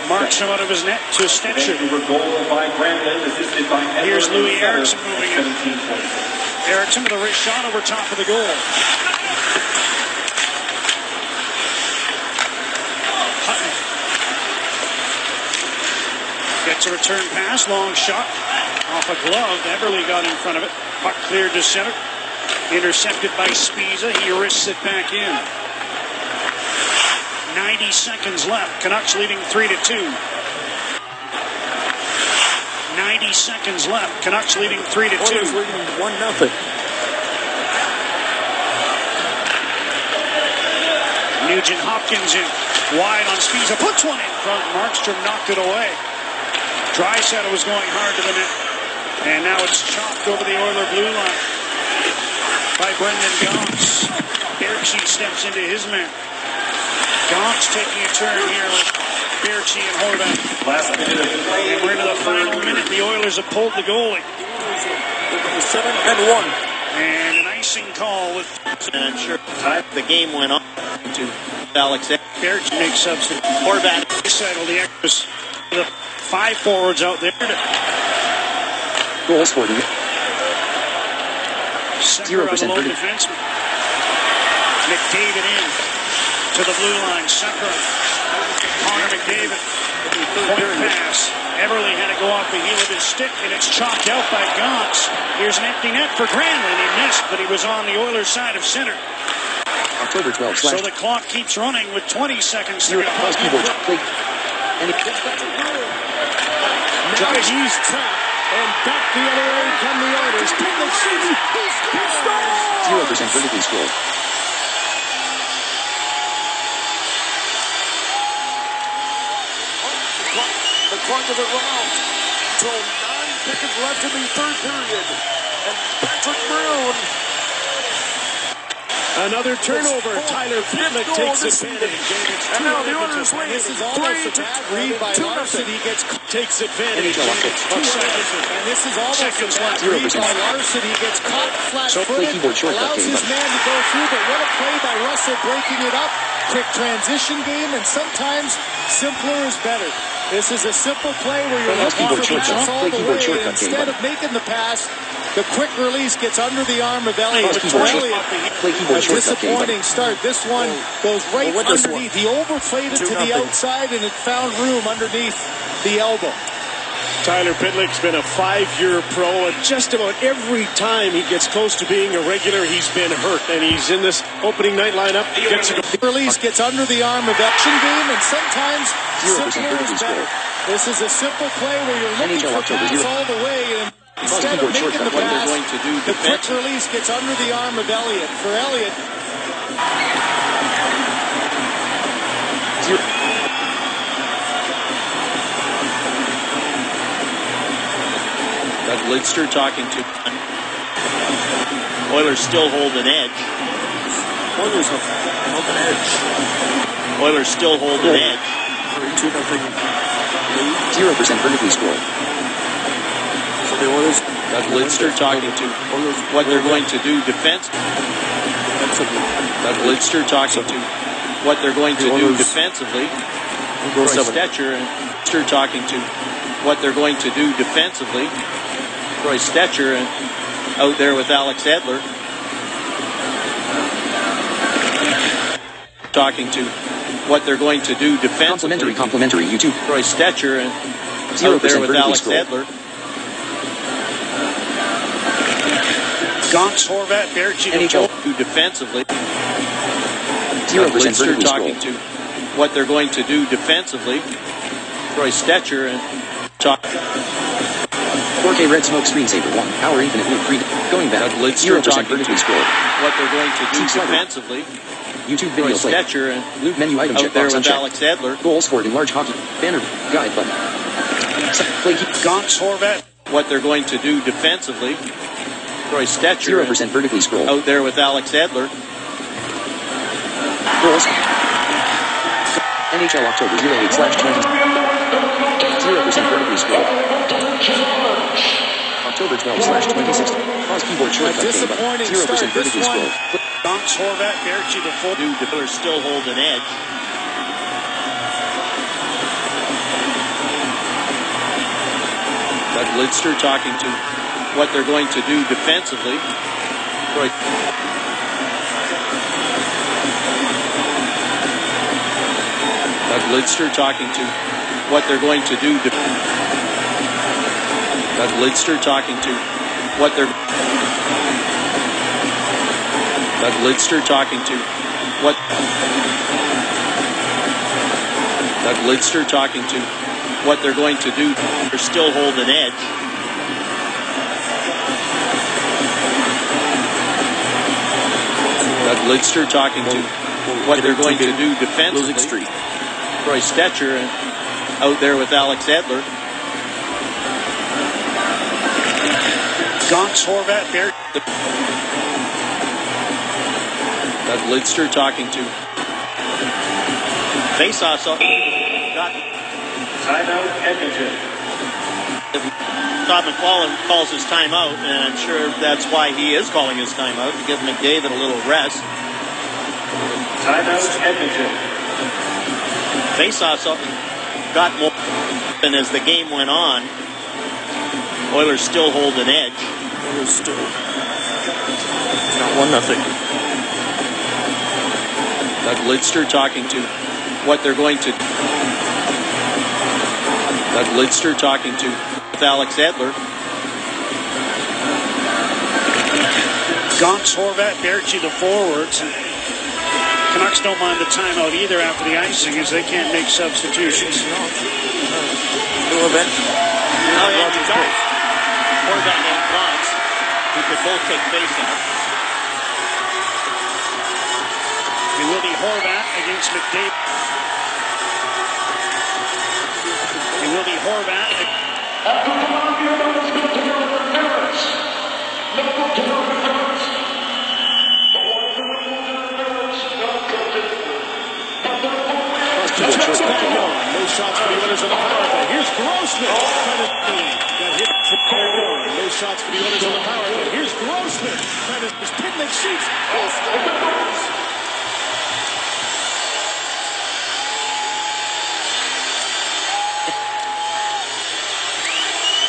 Marks him out of his net to Stetcher. Vancouver goal by Granlund, assisted by Here's Edmonton Louis Sutter, Eriksson moving in. 17-26. Eriksson with a wrist shot over top of the goal. Hutton gets a return pass, long shot. Off a glove, Eberle got in front of it. Puck cleared to center. Intercepted by Spiza. He wrists it back in. 90 seconds left. Canucks leading 3-2. 90 seconds left. Canucks leading 3-2. Oilers leading 1-0. Nugent Hopkins in. Wide on Spiza. Puts one in front. Markstrom knocked it away. Draisaitl was going hard to the net. And now it's chopped over the Oiler blue line by Brendan Gaunce. Berchi steps into his man. Gaunce taking a turn here with Berchi and Horvat. Last minute of play. And we're into the final minute. The Oilers have pulled the goalie. 7-1. And an icing call with... And I'm sure the game went on to Alex. Berchi makes substitute. Horvat. Draisaitl, the extras. The 5 forwards out there. Goals for the 0% vertically. Defenseman. McDavid in to the blue line. Sucker. Connor McDavid. Point pass. Eberle had to go off the heel of his stick, and it's chopped out by Gaunce. Here's an empty net for Granlund. He missed, but he was on the Oilers' side of center. October 12th. So the clock keeps running with 20 seconds to go. He's trapped. And back the other way come the Oilers. Can they see? He scores! 0% vertically scored. The clock doesn't run out until 9 seconds left in the third period. And Patrick Maroon Another turnover. Tyler Pitlick takes advantage. And now the Oilers lead. This is almost a bad read by Larson. He takes advantage. And this is almost a bad read by Larson. He gets caught flat-footed, allows his man to go through, but what a play by Russell breaking it up. Quick transition game, and sometimes simpler is better. This is a simple play where you're looking for the pass all the way, and instead of making the pass, the quick release gets under the arm of Elliott. A disappointing start. This one goes right underneath. He overplayed it to the outside, and it found room underneath the elbow. Tyler Pitlick's been a 5-year pro, and just about every time he gets close to being a regular, he's been hurt. And he's in this opening night lineup. Release gets under the arm of action game, and sometimes simpler is better. This is a simple play where you're looking for pass all the way, and instead of making the pass, the quick release gets under the arm of Elliott. For Elliott, Doug Lidster talking to Oilers still hold an edge. Oilers hold an edge. Oilers still hold an edge. 0% vertically scroll. So the Oilers, Doug Lidster talking to what they're going to do defensively. Doug Lidster talking to what they're going to do defensively. Troy Stetcher and Lidster talking to what they're going to do defensively. Troy Stetcher and out there with Alex Edler. Talking to what they're going to do defensively. Complimentary, YouTube. Troy Stetcher and out there with Alex Edler. Gauntz, Horvat, Berchi, NHL do defensively. 0% Lidster vertically talking scroll. to what they're going to do defensively. Troy Stetcher and 4K red smoke screensaver 1 hour infinite loop 3 going back. 0% vertically scroll. What they're going to do defensively. YouTube Troy video play. Stetcher and Loop menu item out there checkbox with unchecked. Alex Edler. Goals scored in large hockey. Banner guide button. Play keep. Gauntz, Horvat. What they're going to do defensively. Troy Stetcher 0% vertically scroll. out there with Alex Edler. Goals. NHL October 08/20. 0% vertically scroll. October 12/2016. Pause keyboard shortcut game button. 0% vertically scroll. Gauntz, Horvat, Berchi, the full. Oilers still hold an edge. Doug Lidster talking to what they're going to do defensively. Troy. Doug Lidster talking to what they're going to do. Doug Lidster talking to what they're. Doug Lidster talking to what. Doug Lidster talking to what they're going to do. They're still holding edge. Doug Lidster talking to what they're going to do defensively. Troy Stetcher and out there with Alex Edler. Gauntz, Horvat, Berchi. Doug Lidster talking to face-offs. Got Timeout, Edmonton. Todd McClellan calls his timeout, and I'm sure that's why he is calling his timeout, to give McDavid a little rest. Timeout, Edmonton. Face-offs got more, and as the game went on, Oilers still hold an edge. Oilers still got 1-0. Doug Lidster talking to what they're going to. Doug Lidster talking to with Alex Edler. Gauntz, Horvat, Berchi, the forwards. Canucks don't mind the timeout either after the icing, as they can't make substitutions. Horvat and Gauntz, who could both take face-offs. It will be Horvat against McDavid. It will be Horvat. shots for the Oilers on the power play. Here's Grossman. Pitlick shoots.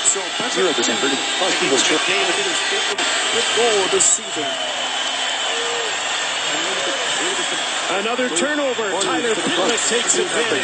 So 0% verdict. Good goal this season. Another turnover. Tyler Pitlick takes advantage.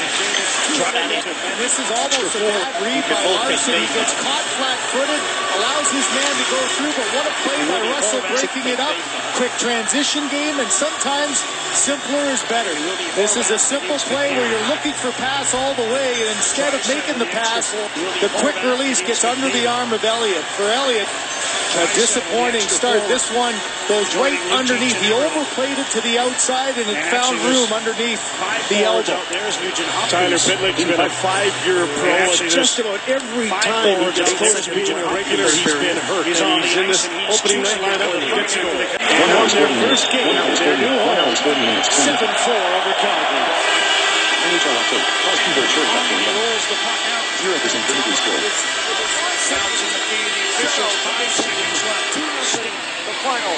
And this is almost a bad read by Larson. He gets caught flat-footed, allows his man to go through, but what a play by Russell breaking it up. Quick transition game, and sometimes simpler is better. This is a simple play where you're looking for pass all the way, and instead of making the pass, the quick release gets under the arm of Elliott. For Elliott, a disappointing start. This one goes right underneath. He overplayed it to the outside, and it found room underneath the elbow. Tyler Pitlick's been a 5-year pro, and just about every time he gets close to being a regular, he's been hurt. He's in this opening night lineup and he gets a goal. They won their first game in their new home, 7-4 over Calgary. NHL October. Vancouver short back in rolls the puck out. 0% verdict score. Sounds in the feed. The officials 5 seconds left. The final.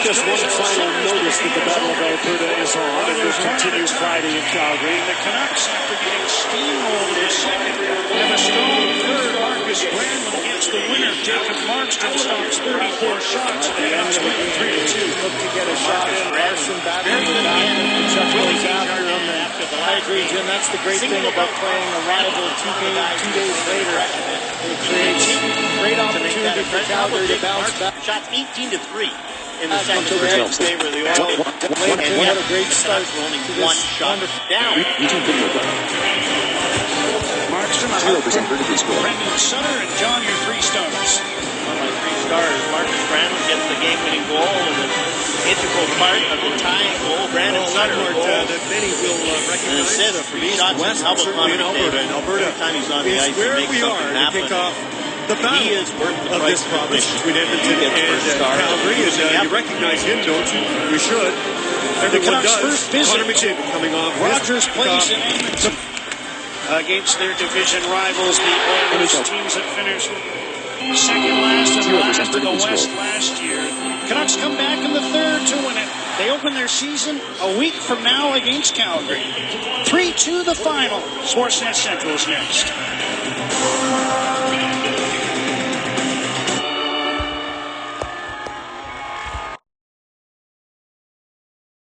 Just one final notice that the Battle of Alberta is on, and will continue Friday in Calgary. The Canucks, after getting steamrolled in the second, have a strong third. Marcus Granlund against the winner. Jacob Markstrom stops 34 shots. The Canucks win 3-2. Look to get a shot in. Larson battling the back, and Chuck goes after him. I agree, Jim. That's the great thing about playing a rival 2 days later. It creates great opportunity for Calgary to bounce back. Shots 18-3 in the second October period in 12th. favor of the Oilers. And What a great start for only to one this shot down. YouTube video play. Markstrom, 0% verdict score. Brendan Sutter, and John, your 3 stars. One of my 3 stars, Marcus Granlund gets the game-winning goal and an integral part of the tying goal. Brandon Sutter that many will an recognize assist for shots West, and Albert certainly in Alberta. And Alberta every time he's on the is ice, where he makes we are something to happen. kick off the He battle is worth the of price this province of between Edmonton He gets and first star. Calgary. And you recognize him, don't you? We should. Everyone Canucks' does. first visit. Connor McDavid coming off Rogers his Place in Edmonton against their division rivals, the Oilers, teams that finished second last and last in the West last year. Canucks come back in the third to win it. They open their season a week from now against Calgary. 3-2 the final. Sportsnet Central is next.